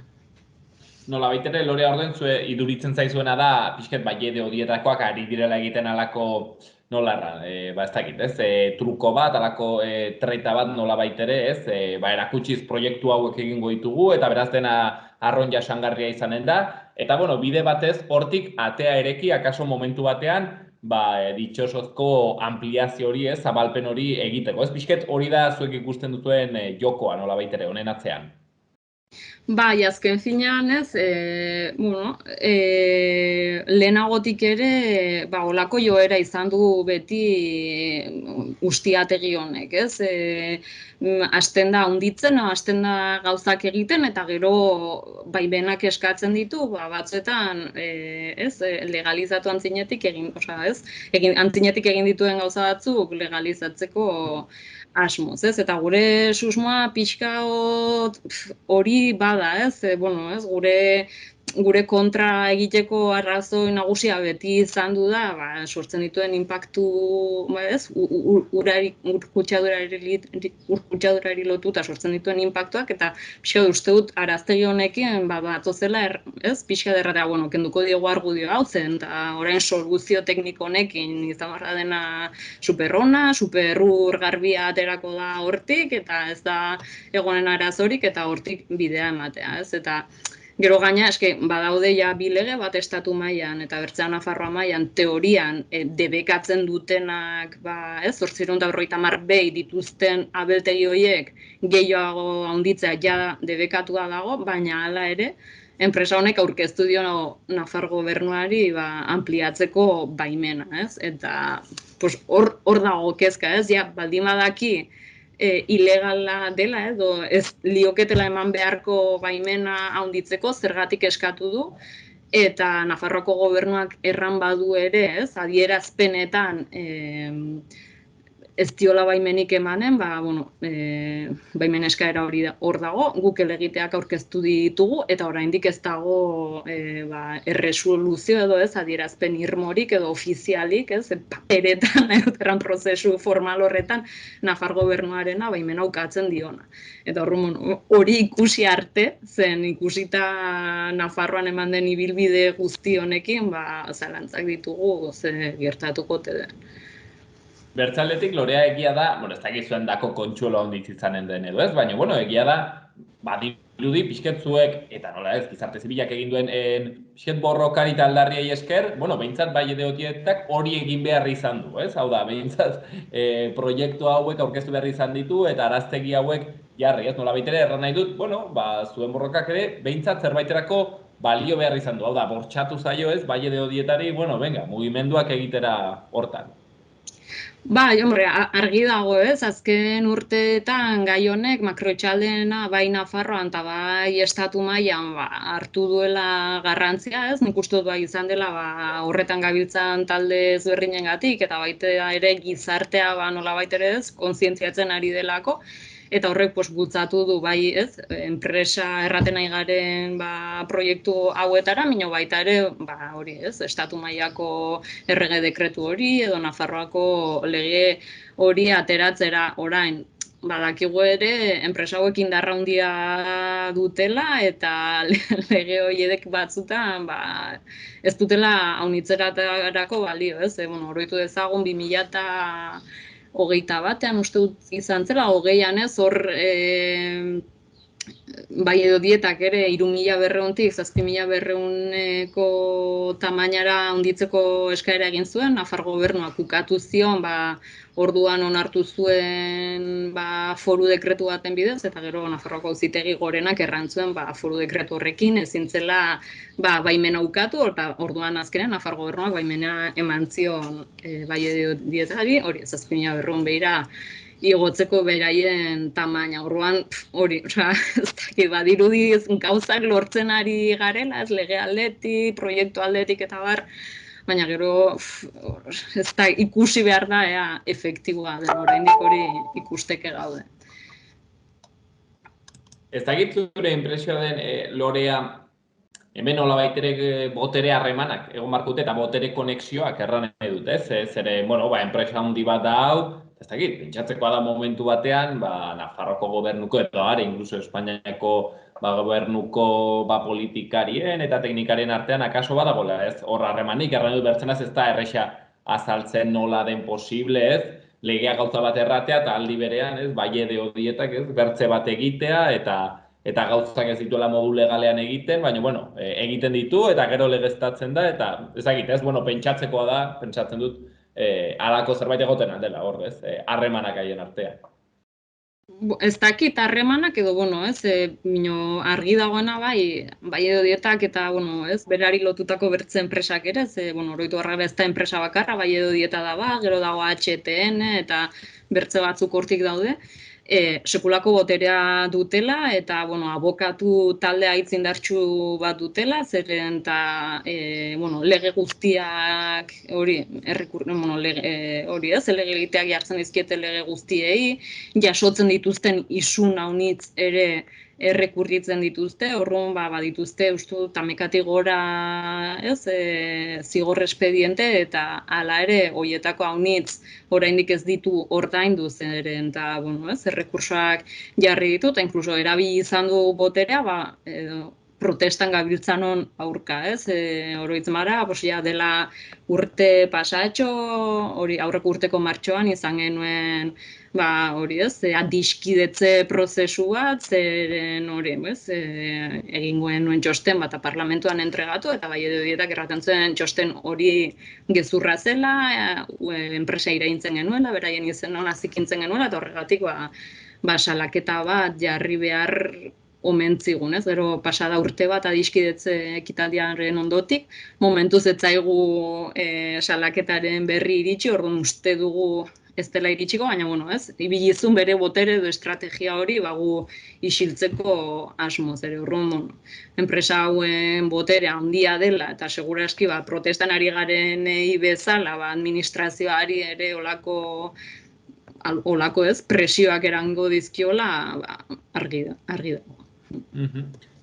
C: Nola baitere, Lorea, orden zue iduritzen zaizuena da, pixket jede hodietakoak ari direla egiten alako, nola erran, ez dakit, truko bat, alako treta bat nola baitere, erakutsiz proiektu hauek egingo ditugu, eta beraz dena arron jasangarria izanen da, eta bide batez, hortik atea ereki, akaso momentu batean, ditxosozko ampliazio hori, zabalpen hori egiteko. Pixket hori da zuek ikusten dutuen jokoa, nola baitere, honen atzean.
E: Azken finean lehenagotik ere olako joera izan du beti ustiategi honek, hasten da handitzen, hasten da gauzak egiten, eta gero baimenak eskatzen ditu, batzuetan legalizatu antzinetik egin dituen gauza batzuk legalizatzeko asmoz, eta gure susmoa pixka hori bada, gure kontra egiteko arrazoi nagusia beti izan du da, sortzen dituen inpaktu, ur kutsadurari lotuta sortzen dituen inpaktuak, eta pixka uste dut araztegi honekin batozela pixka derratea, kenduko diogu argudio hau zen, eta orain soluzio tekniko honekin izan barra dena superrona, superrur garbia aterako da hortik, eta ez da egonen arazorik, eta hortik bidea ematea, eta gero gaina, badaude bi lege bat estatu mailan eta bertzean Nafarroa mailan teorian debekatzen dutenak 850 behi dituzten abeltegi horiek gehiago handitzea ja debekatua dago, baina hala ere, enpresa honek aurkeztu dio Nafar gobernuari ampliatzeko baimena, eta hor dago kezka, baldin badaki ilegala dela edo ez lioketela eman beharko baimena handitzeko zergatik eskatu du. Eta Nafarroako gobernuak erran badu ere, ez, adierazpenetan ez diola baimenik emanen, baimen eskaera hori hor dago, guk helegiteak aurkeztu ditugu, eta oraindik ez dago erresoluzio edo ez, adierazpen irmorik edo ofizialik, ez, paperetan, erran prozesu formal horretan, Nafar gobernuarena baimena ukatzen diona. Eta hori ikusi arte, zen ikusita Nafarroan eman den ibilbide guzti honekin, zalantzak ditugu ze gertatuko ote den.
C: Bertzaletik Lorea egia da, ez dakit zuen dako kontsuelo handitz izanen den edo ez, baina egia da, dirudi pixketzuek, eta nola ez, gizarte zibilak egin duen pixket borrokari eta aldarriei esker, behintzat bai edeotietak hori egin behar izan du, ez? Hau da, behintzat proiektu hauek aurkeztu behar izan ditu eta araztegi hauek jarri, ez? Nola baitere erran nahi dut, zuen borrokak ere, behintzat zerbaiterako balio behar izan du, hau da, bortxatu zaio ez, bai edeotietari, mugimenduak egitera hortan.
E: Argi dago ez, azken urteetan gai honek makroetxaldena bai Nafarroan eta bai estatu mailan hartu duela garrantzia ez, nik uste dut izan dela horretan gabiltzan talde ezberdinengatik eta baita ere gizartea nolabait ere ez, kontzientziatzen ari delako. Eta horrek bultzatu du bai ez, enpresa erraten nahi garen proiektu hauetara, baina baita ere hori ez, estatu mailako errege dekretu hori edo Nafarroako lege hori ateratzera orain. Badakigu ere enpresa hauek indarra handia dutela eta lege horiek batzutan ez dutela haunitzetarako balio ez, oroitu dezagun 2021 uste dut izan zela, 20an ez, hor bai edotietak ere 3.200-tik 7.200-eko tamainara handitzeko eskaera egin zuen, Nafar gobernuak ukatu zion, orduan onartu zuen foru dekretu baten bidez, eta gero Nafarroako Auzitegi Gorenak errantzuen foru dekretu horrekin ezin zela baimena ukatu, eta orduan azkenean Nafar gobernuak baimena eman zion bai edotietarari, hori 7.200 behira igotzeko beraien tamaina. Orduan hori, ez dakit badirudi gauzak lortzen ari garela, ez lege aldetik, proiektu aldetik eta baina gero ez da ikusi behar da efektiboa den, oraindik hori ikusteke gaude.
C: Ez dakit zure inpresioa den, Lorea, hemen nolabait ere botere harremanak egon barkute eta botere konexioak erran nahi dut, ez? Zere, enpresa handi bat da hau, ez dakit, pentsatzekoa da momentu batean, Nafarroko gobernuko eta inkluso Espainiako gobernuko politikarien eta teknikarien artean akaso badagoela, ez? Hor harremanik, erran dut bertzenaz ez da erresa azaltzen nola den posible, ez? Legea gauza bat erratea eta aldi berean, ez? Bai edotietak, ez? Bertze bat egitea eta gauzak ez dituela modu legalean egiten, baina, egiten ditu eta gero legeztatzen da, eta ezagite, ez, pentsatzekoa da, pentsatzen dut, halako zerbait egoten aldela, hor, ez, harremanak haien artean.
E: Ez dakit harremanak edo, ez, argi dagoena bai edotietak eta, ez, berari lotutako bertze enpresak ere, oroitu harra ez da enpresa bakarra, bai edodieta da gero dago HTN eta bertze batzuk hortik daude, sekulako boterea dutela eta abokatu talde aitzindartsu bat dutela, zeren eta lege guztiak hori ez, legegiteak jartzen dizkiete lege guztiei, jasotzen dituzten isun haunitz ere errekurritzen dituzte, orduan badituzte uste tamekatik gora zigor espediente eta hala ere horietako haunitz oraindik ez ditu ordaindu zeren eta errekursoak jarri ditu eta inkluso erabili izan du boterea protestan gabiltzanon aurka, ez? Oroitzen mara, dela urte pasatxo, hori aurreko urteko martxoan izan genuen hori ez, adiskidetze prozesu bat, zeren hori, egin nuen txosten bat parlamentuan entregatu, eta bai edotietak erraten zuen txosten hori gezurra zela, enpresa iraintzen genuela, beraien izenon zikintzen genuela, eta horregatik salaketa bat jarri behar omen zigun, ez? Gero pasada urte bat adiskidetze ekitaldiaren ondotik, momentuz ez zaigu salaketaren berri iritsi, orduan uste dugu ez dela iritsiko, baina bueno, ez? Ibilizun bere botere edo estrategia hori gu isiltzeko asmoz ere. Urrun, enpresa hauen boterea handia dela eta segurazki protestan ari garenei bezala, administrazioari ere olako presioak erango dizkiola, argi da.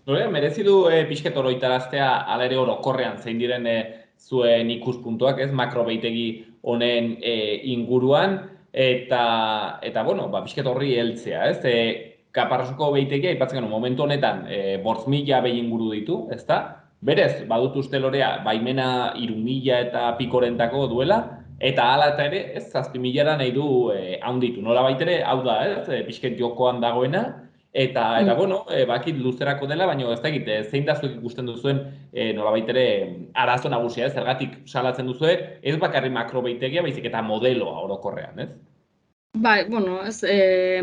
C: Nore, merezi du pixket oroitaraztea ala ere orokorrean zein diren zuen ikuspuntuak, ez, makrobeitegi honen inguruan, eta bueno, pixket horri heltzea, ez? Kaparrasuko beitegia, aipatzen genuen, momentu honetan, 5.000 behi inguru ditu, ezta? Berez, badut uste lorea, baimena 3.000 eta pikorentako duela, eta hala eta ere, ez, 7.000 nahi du haunditu. Nola baitere, hau da, ez, pixket jokoan dagoena, eta bueno, bakit luzerako dela, baina ez dakit, zein da zuek ikusten duzuen nolabait ere arazo nagusia, zergatik salatzen duzue, ez bakarri makrobeitegia, baizik eta modeloa orokorrean, ez?
E: Bai, bueno, ez,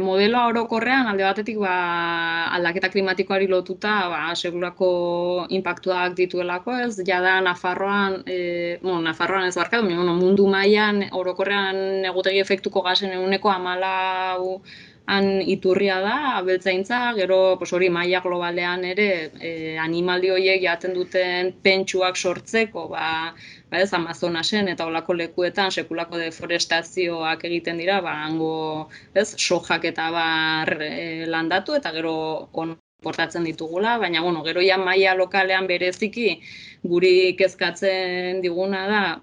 E: modeloa orokorrean alde batetik aldaketa klimatikoari lotuta segurako inpaktuak dituelako, ez? Jada Nafarroan, Nafarroan ez barkatu, mundu mailan orokorrean egutegi efektuko gasen 14% iturria da, abeltzaintza, gero hori maila globalean ere animali horiek jaten duten pentsuak sortzeko, ez, Amazonasen eta olako lekuetan sekulako deforestazioak egiten dira, hango, ez, sojak eta landatu eta gero portatzen ditugula, baina gero maila lokalean bereziki guri kezkatzen diguna da,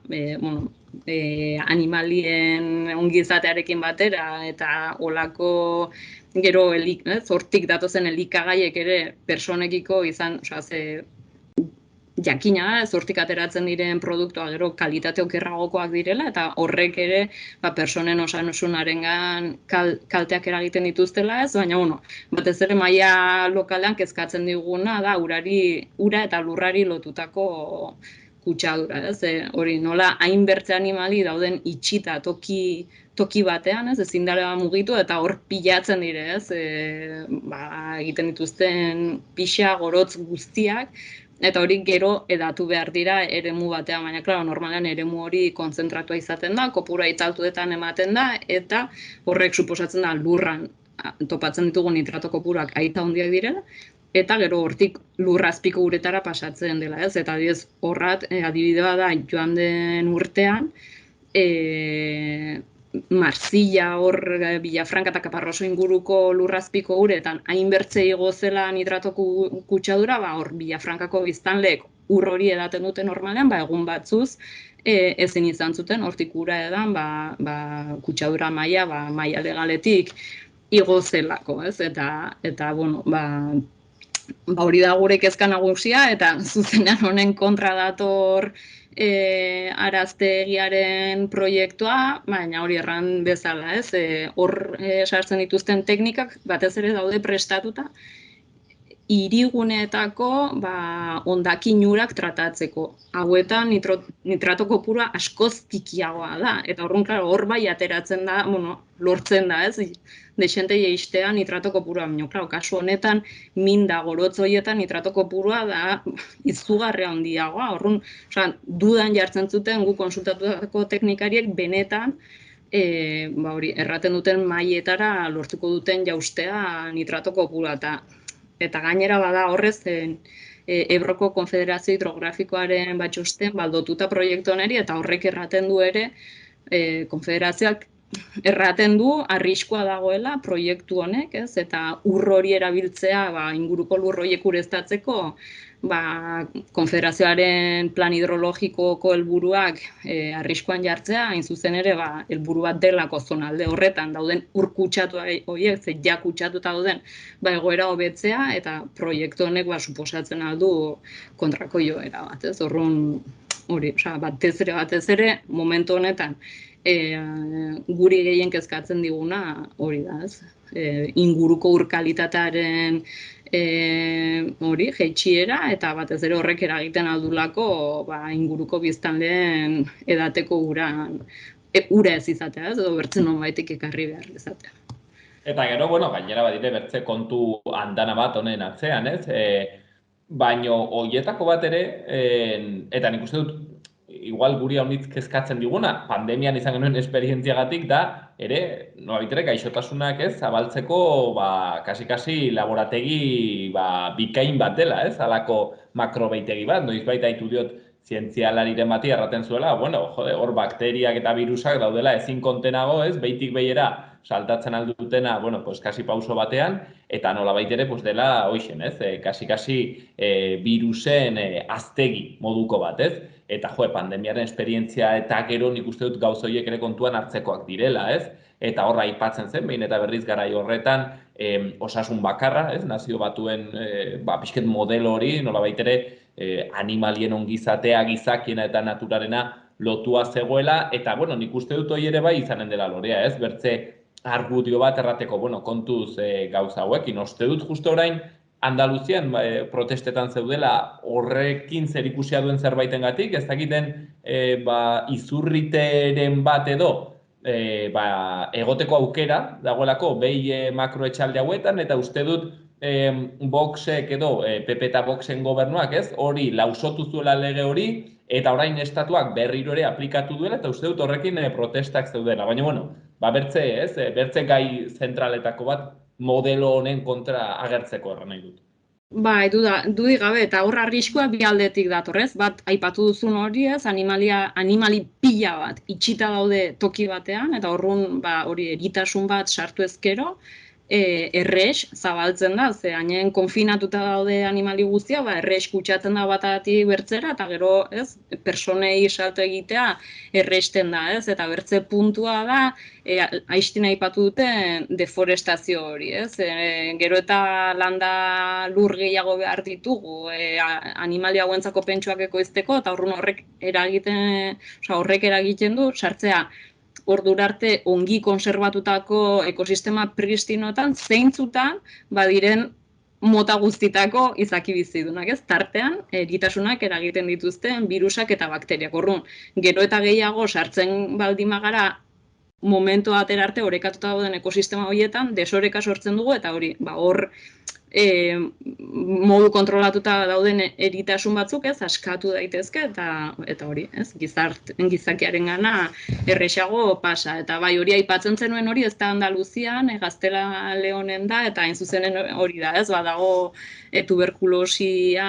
E: animalien ongizatearekin batera eta olako gero hortik datozen elikagaiek ere personekiko izan, jakina, hortik ateratzen diren produktua gero kalitate okerragokoak direla eta horrek ere personen osasunarengan kalteak eragiten dituztela, ez, baina batez ere maila lokalean kezkatzen diguna da ura eta lurrari lotutako kutsadura, ez, hori nola hainbertze animali dauden itxita toki batean, ez, ezin dela mugitu eta hor pilatzen dire, ez, egiten dituzten pixa, gorotz guztiak, eta hori gero edatu behar dira eremu batean, baina klaro, normalean eremu hori kontzentratua izaten da, kopura itzaltuetan ematen da, eta horrek suposatzen da lurran topatzen ditugu nitrato kopuruak aita handiak direla, eta gero hortik lurrazpiko uretara pasatzen dela, ez? Eta adibidea da joan den urtean, Marsilla hor Villafranca eta Caparroso inguruko lurrazpiko uretan hainbertze igo zela nitrato kutsadura, hor Villafrancako biztanleek ur hori edaten dute normalean, egun batzuz ezin izan zuten hortik ura edan, kutsadura maila, maila legaletik igo zelako, ez? Eta bueno, hori da gure kezka nagusia eta zuzenean honen kontra dator araztegiaren proiektua, baina hori erran bezala, ez? Hor sartzen dituzten teknikak batez ere daude prestatuta hiriguneetako hondakin urak tratatzeko. Hauetan nitrato kopurua askoz tikiagoa da, eta hor bai ateratzen da, lortzen da, ez? Dexente jeistea nitrato kopurua, baina, kasu honetan, minda gorotz horietan nitrato kopurua da izugarria handiagoa. Horrun, dudan jartzen zuten gu konsultatutako teknikariek benetan erraten duten mailetara lortuko duten jaustea nitrato kopurua. Eta gainera bada horrez, Ebroko Konfederazio Hidrografikoaren batxosten baldotuta proiektu honeri, eta horrek erraten du ere, konfederazioak erraten du arriskua dagoela proiektu honek, ez? Eta ur hori erabiltzea inguruko lur horiek ureztatzeko, konfederazioaren plan hidrologikoko helburuak arriskuan jartzea, hain zuzen ere helburu bat delako zonalde horretan dauden ur kutsatu horiek, ja kutsatuta dauden egoera hobetzea, eta proiektu honek suposatzen aldu kontrako joera bat, ez? Horrun hori, batez ere, momentu honetan, guri gehien kezkatzen diguna hori da, ez? Inguruko ur kalitatearen hori, jeitsiera, eta batez ere horrek eragiten aldulako inguruko biztanleen edateko ura ez izatea, ez? Edo bertzen nonbaitik ekarri behar izatea.
C: Eta gero, gainera badire bertze kontu andana bat honen atzean, ez? Baino horietako bat ere, eta nik uste dut igual guri haunitz kezkatzen diguna, pandemian izan genuen esperientziagatik da, ere, nolabait gaixotasunak zabaltzeko, kasi laborategi bikain bat dela, halako makrobeitegi bat, noizbait aitu diot zientzialariren bati erraten zuela, bueno, jode, hor bakteriak eta virusak daudela ezin kontenago, behitik behera saltatzen aldutena, bueno, pues kasi pauso batean, eta nolabait ere, pues dela, hoixen, kasi virusen aztegi moduko bat, Eta pandemiaren esperientzia eta gero nik uste dut gauz horiek ere kontuan hartzekoak direla, Eta horra aipatzen zen, behin eta berriz garai horretan, osasun bakarra, Nazio Batuen pixket modelo hori, nolabait ere animalien ongizatea, gizakiena eta naturarena lotua zegoela, eta bueno, nik uste dut hori ere bai izanen dela lorea, Bertze argudio bat errateko, bueno, kontuz gauza hauekin, uste dut justo orain, Andaluzian protestetan zeudela horrekin zerikusia duen zerbaitengatik, ez dakiten izurriteren bat edo egoteko aukera dagoelako behi makroetxalde hauetan, eta uste dut Voxek edo PP eta Voxen gobernuak hori lausotu zuela lege hori, eta orain estatuak berriro ere aplikatu duela, eta uste dut horrekin protestak zeudela. Baina, bueno, bertze gai zentraletako bat modelo honen kontra agertzeko erran nahi dut.
E: Bai, dudik gabe, eta horra arriskua bi aldetik datorrez, bat aipatu duzun hori animali pila bat itxita daude toki batean, eta horrun hori eritasun bat sartu ezkero, errex zabaltzen da, ze hainen konfinatuta daude animali guztia, errex kutsatzen da batatik bertzera, eta gero, personei salto egitea errexten da, eta bertze puntua da, aiztin aipatu dute deforestazio hori, gero eta landa lur gehiago behar ditugu, animali hauentzako pentsuak ekoizteko, eta horrek eragiten du, sartzea, ordura arte ongi konserbatutako ekosistema pristinotan, zeintzutan badiren mota guztitako izaki bizidunak, tartean eritasunak eragiten dituzten virusak eta bakteriak. Orrun, gero eta gehiago sartzen baldin bagara momentu atera arte orekatuta dauden ekosistema horietan desoreka sortzen dugu, eta hori, hor modu kontrolatuta dauden eritasun batzuk askatu daitezke, eta hori, gizakiaren gana errexago pasa. Eta bai, hori aipatzen zenuen hori, ez da Andaluzian, Gaztela Leonen da, eta hain zuzenen hori da, badago tuberkulosia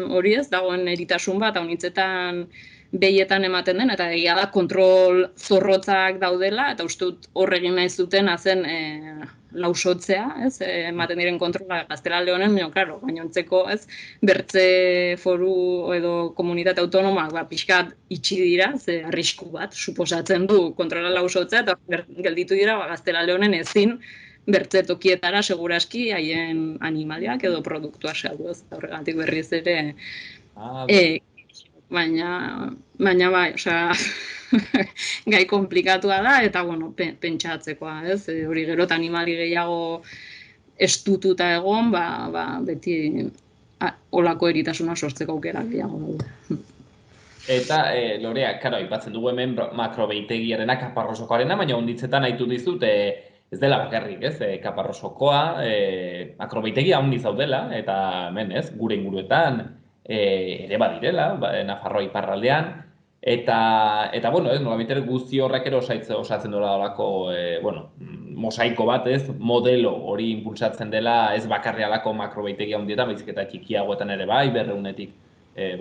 E: hori dagoen eritasun bat, haunitzetan behietan ematen den, eta egia da kontrol zorrotzak daudela, eta uste dut horregin nahi zuten zen lausotzea, ematen diren kontrola Gaztela Leonen, baina ontzeko, bertze foru edo komunitate autonomak pixkat itxi dira, ze arrisku bat suposatzen du kontrola lausotzea, eta gelditu dira Gaztela Leonen ezin bertze tokietara seguraski haien animaliak edo produktua saldu, horregatik berriz ere baina bai, gai komplikatua da, eta, bueno, pentsatzekoa, hori gero eta animali gehiago estututa egon, beti olako eritasuna sortzeko aukera gehiago daude.
C: Eta, Lorea, karo, aipatzen dugu hemen makrobeitegiarena, kaparrosokoarena, baina onditzetan haitu dizut, ez dela bakarrik, kaparrosokoa, makrobeitegia handi zaudela, eta hemen, gure inguruetan, ere badirela, Nafarroa iparraldean, eta bueno, nolabait ere guzti horrek ere osatzen dola horako, mosaiko bat, modelo hori impulsatzen dela, ez bakarri alako makrobeitegia handietan, baizik eta txikiagoetan ere bai, 200-etik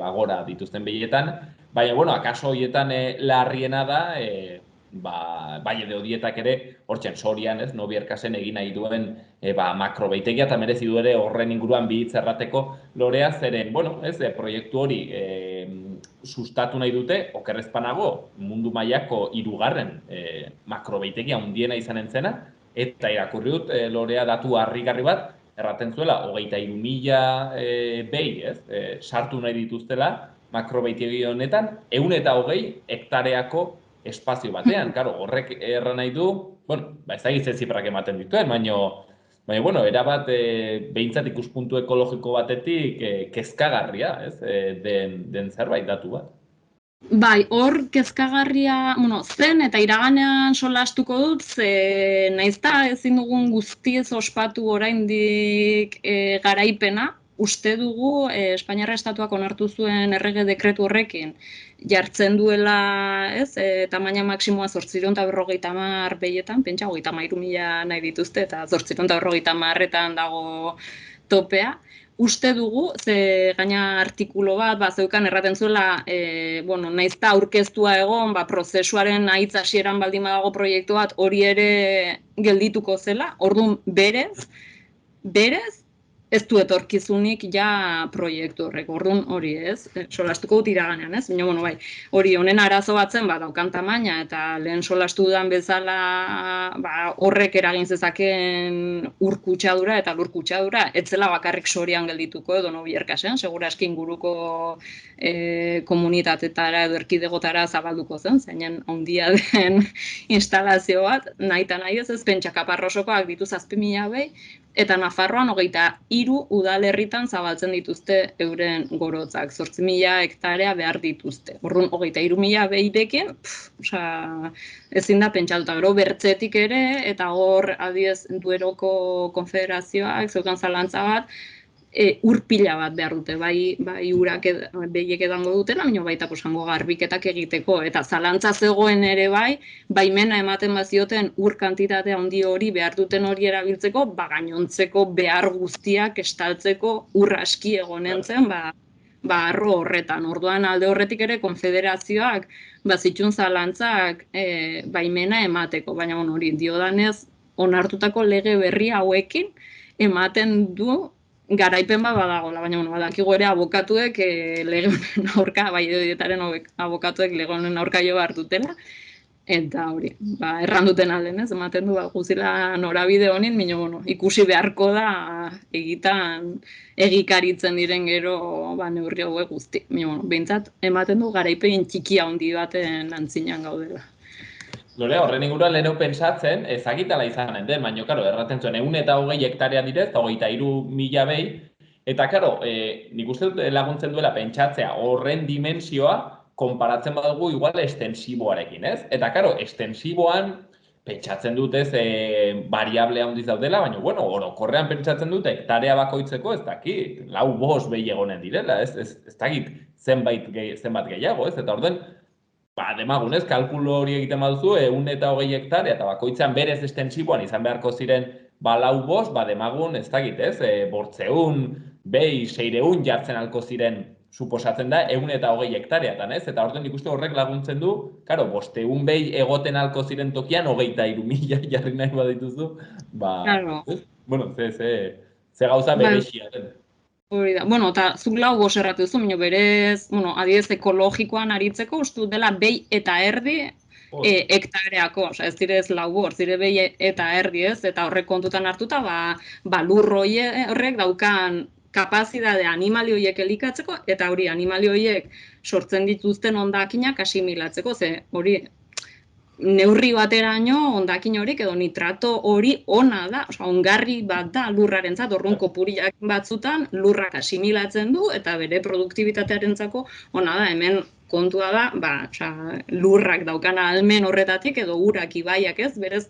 C: gora dituzten behietan, baina, akaso horietan larriena da, bai edo dietak ere, hortxen Sorian, Nobierkasen egin nahi duen makrobeitegia, eta merezi du ere horren inguruan bi hitz errateko Lorea, zeren, proiektu hori sustatu nahi dute, okerrezpanago mundu mailako 3. Makrobeitegia handiena izanen zena, eta irakurri dut Lorea datu harrigarri bat, erraten zuela, 23.000 behi, sartu nahi dituztela makrobeitegi honetan, 120 hektareako espazio batean, horrek erran nahi du, ez da gizte zifrak ematen dituen, baina, erabat behintzat ikuspuntu ekologiko batetik kezkagarria, den zerbait datu bat.
E: Bai, hor kezkagarria, zen eta iraganean solastuko dut, ze naizta ezin dugun guztiez ospatu oraindik garaipena, uste dugu Espainiar Estatuak onartu zuen errege dekretu horrekin jartzen duela, tamaina maksimoa 850 behietan, pentsa 33.000 nahi dituzte eta 850etan dago topea. Uste dugu, ze gaina artikulu bat, zeukan erraten zuela, naizta aurkeztua egon, prozesuaren ahitz hasieran baldin badago proiektu bat, hori ere geldituko zela, orduan berez, ez du etorkizunik ja proiektu horrek, orduan hori solastuko dut iraganean, baina, bai, hori honen arazo batzen, daukan tamaina, eta lehen solastu dudan bezala, horrek eragin zezaken ur-kutsadura eta lur-kutsadura, etzela bakarrik Sorian geldituko edo Nobierkasen, segura eski inguruko komunitatetara edo erkidegotara zabalduko zen, zeinen handia den instalazio bat, nahi eta nahi ez pentsa Kaparrosokoak ditu 7.000 behi, eta Nafarroan 23 udalerritan zabaltzen dituzte euren gorotzak, 8.000 hektarea behar dituzte. Orduan, 23.000 behirekin, ezin da pentsatuta, gero bertzetik ere, eta hor, adiez, Dueroko konfederazioak, zeukan zalantza bat, urpila bat behar dute, bai urak behiek edango dutena, baina baita posango garbiketak egiteko, eta zalantza zegoen ere baimena ematen bazioten ur kantitate handi hori behar duten hori erabiltzeko, gainontzeko behar guztiak estaltzeko ur aski egonen zen, arro horretan. Orduan alde horretik ere konfederazioak zituen zalantzak baimena emateko, baina hori diodanez onartutako lege berri hauekin ematen du garaipen badagoela, baina badakigu ere abokatuek lege honen aurka, dietaren abokatuek lege honen aurka jo behar dutela, eta hori, erran duten alden ematen du guzila norabide honin, baina ikusi beharko da egitan egikaritzen diren gero neurri hauek guzti. Behintzat, ematen du garaipen txikia handi baten antzinean gaudela.
C: Lore, horren inguruan leheneu pentsatzen, ezagitala izanen den, baina, erraten zuen, 120 hektarea direz, eta 23.000 behi, eta, nik uste dut laguntzen duela pentsatzea horren dimensioa, konparatzen badugu igual estensiboarekin, ez? Eta, estensiboan pentsatzen dut variable handiz daudela, baina, orokorrean pentsatzen dut hektarea bakoitzeko, ez dakit, 4-5 behi egonen direla, ez dakit zenbat gehiago, ez? Eta orden, demagunez, kalkulo hori egiten baduzu, 120 hektarea, eta bakoitzean berez estensiboan izan beharko ziren 4-5, demagun, ez dakit, ez? 800 behi, 600 jartzen alko ziren, suposatzen da, 120 hektareatan, ez? Eta orduan ikuste horrek laguntzen du, 500 behi egoten alko ziren tokian, 23.000 jarri nahi badituzu, ze gauza berexia den.
E: Hori da, eta zuk 4 erratu duzu, berez, adibidez ekologikoan aritzeko, uste dela behi eta erdi hektareako, ez direz 4, zire behi eta erdi ez, eta horrek kontutan hartuta, lur horrek daukan kapazidade animali horiek elikatzeko, eta hori animali horiek sortzen dituzten hondakinak asimilatzeko, ze hori neurri bateraino hondakin horik edo nitrato hori ona da, ongarri bat da lurrarentzat, orduan kopuriak batzutan lurrak asimilatzen du eta bere produktibitatearentzako ona da, hemen kontua da, lurrak daukana ahalmen horretatik edo urak ibaiak ez, berez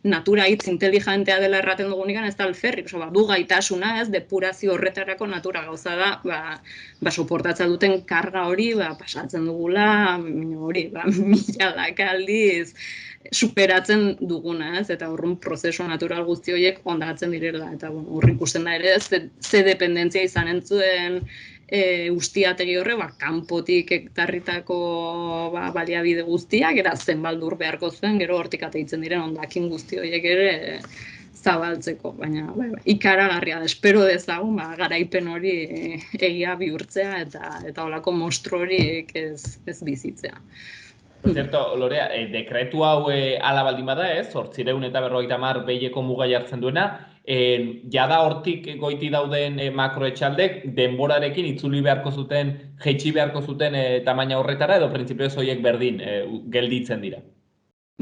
E: natura hitz inteligentea dela erraten dugunikan ez da alferrik, du gaitasuna ez, depurazio horretarako natura gauza da, soportatza duten karga hori, pasatzen dugula, hori, milak aldiz superatzen duguna ez, eta horren prozesu natural guzti horiek ondatzen direla, eta horri ikusten da ere ez, ze dependentzia izan entzuen ustiategi horre, kanpotik ektarritako baliabide guztiak, era zenbaldur beharko zuen, gero hortik ateitzen diren hondakin guzti horiek ere zabaltzeko, baina ikaragarria da, espero dezagun, garaipen hori egia bihurtzea eta holako monstru horiek ez bizitzea.
C: Zerto, Lorea, dekretu hau ala baldin bada ez, 850 behieko muga jartzen duena, jada hortik goiti dauden makroetxaldek denborarekin itzuli beharko zuten, jeitsi beharko zuten tamaina horretara edo printzipioz horiek berdin gelditzen dira?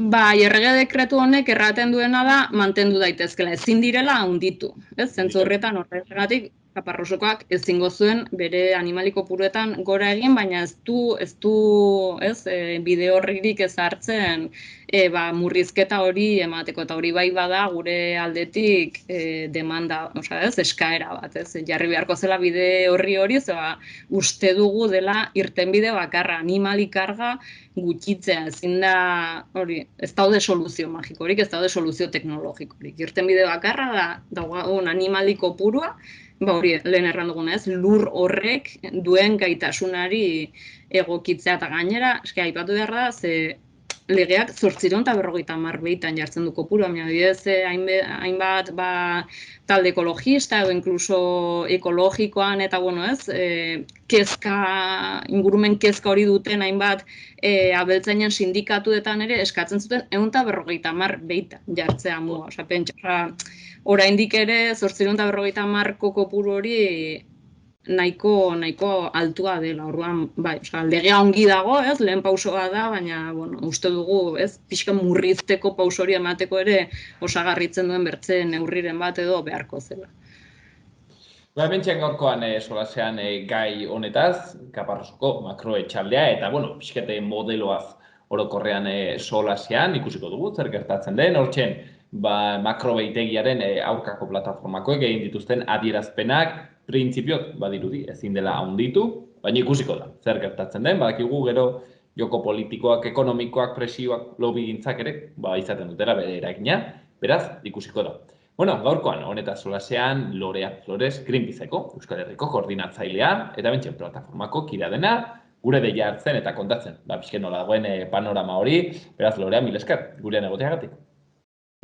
E: Errege dekretu honek erraten duena da mantendu daitezkela, ezin direla handitu, ez? Zentzu horretan horregatik Kaparrosokoak ezingo zuen bere animali kopuruetan gora egin, baina ez du bide horririk ez hartzen murrizketa hori emateko, eta hori bai bada gure aldetik demanda, eskaera bat, jarri beharko zela bide hori, uste dugu dela irtenbide bakarra, animali karga gutxitzea, ezin da, ez daude soluzio magikorik, ez daude soluzio teknologikorik. Irtenbide bakarra da, daugagun animali kopurua, lehen erran duguna lur horrek duen gaitasunari egokitzea, eta gainera, aipatu behar da, ze legeak 850 behitan jartzen du kopuru, adibidez, hainbat talde ekologista edo inkluso ekologikoan eta ingurumen kezka hori duten hainbat abeltzainen sindikatuetan ere eskatzen zuten 150 behitan jartzea muga. Oraindik ere 850 kopuru hori nahiko altua dela. Orduan, legea ongi dago, lehen pausoa da, baina uste dugu, pixka murrizteko pauso hori emateko ere osagarritzen duen bertze neurriren bat edo beharko zela.
C: Hementxean gaurkoan solasean gai honetaz, Kaparrosoko makroetxaldea, eta pixkete modeloaz orokorrean solasean ikusiko dugu, zer gertatzen den, hortxen makrobeitegiaren aurkako plataformakoek egin dituzten adierazpenak, printzipioz badirudi ezin dela handitu, baina ikusiko da, zer gertatzen den, badakigu gero joko politikoak, ekonomikoak, presioak, lobbygintzak ere, izaten dutela bere eragina, beraz, ikusiko da. Gaurkoan, honetaz solasean, Lorea Flores Greenpeaceko, Euskal Herriko koordinatzailea, eta bentsen plataformako kidea dena, gure deia hartzen eta kontatzen, pixken nola dagoen panorama hori, beraz, Lorea, mil esker, gurean egoteagatik.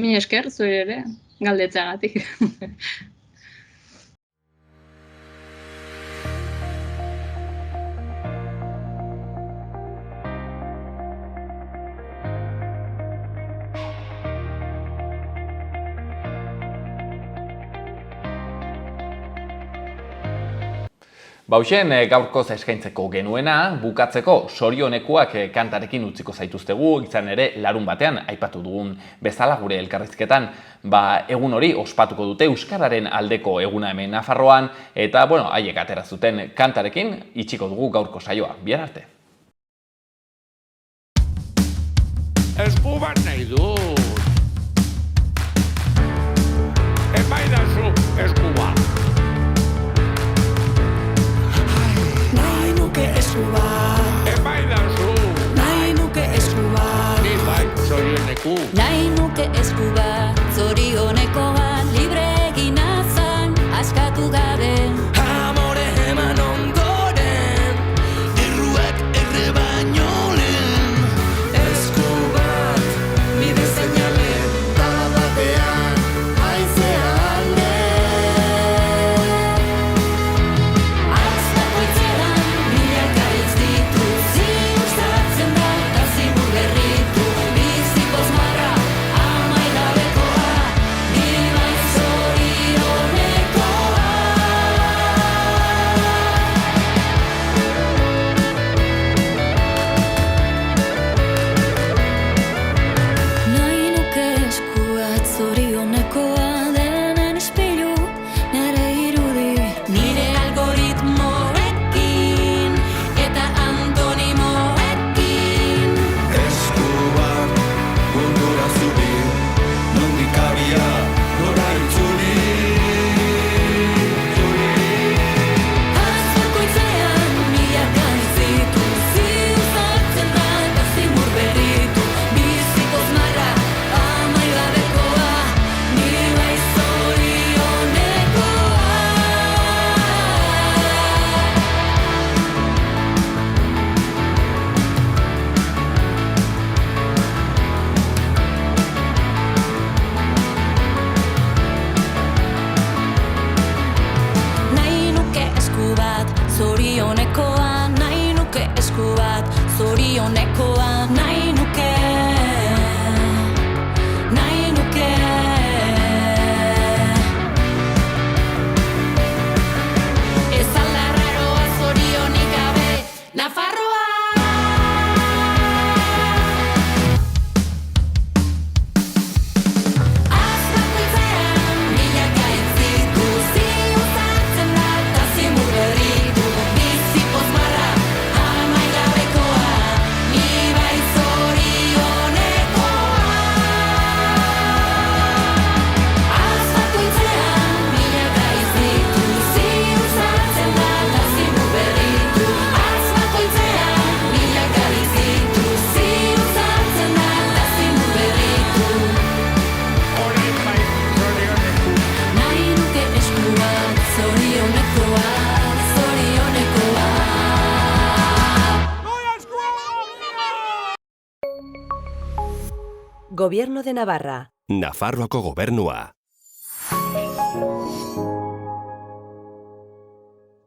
E: Mil esker, zure ere, galdetzeagatik.
A: Bauxen, gaurkoz eskaintzeko genuena, bukatzeko sorionekoak kantarekin utziko zaituztegu, izan ere larun batean, aipatu dugun bezala gure elkarrizketan, egun hori ospatuko dute Euskararen aldeko eguna hemen Nafarroan, eta, haiek atera zuten kantarekin, itxiko dugu gaurko saioa. Bihar arte.
F: Esku bat nahi dut. Emaidazu esku bat.
G: Esku bat,
F: Emaidazu.
G: nahi nuke esku bat,
F: Ni bai, zorioneku.
G: nahi nuke esku bat, zorionekoa libre egin azan, askatu gabe. Amore eman ondoren, erruak erre baino lehen. Esku bat, bide seinale, batean, haizea alde.
H: Gobierno de Navarra.
I: Nafarroako gobernua.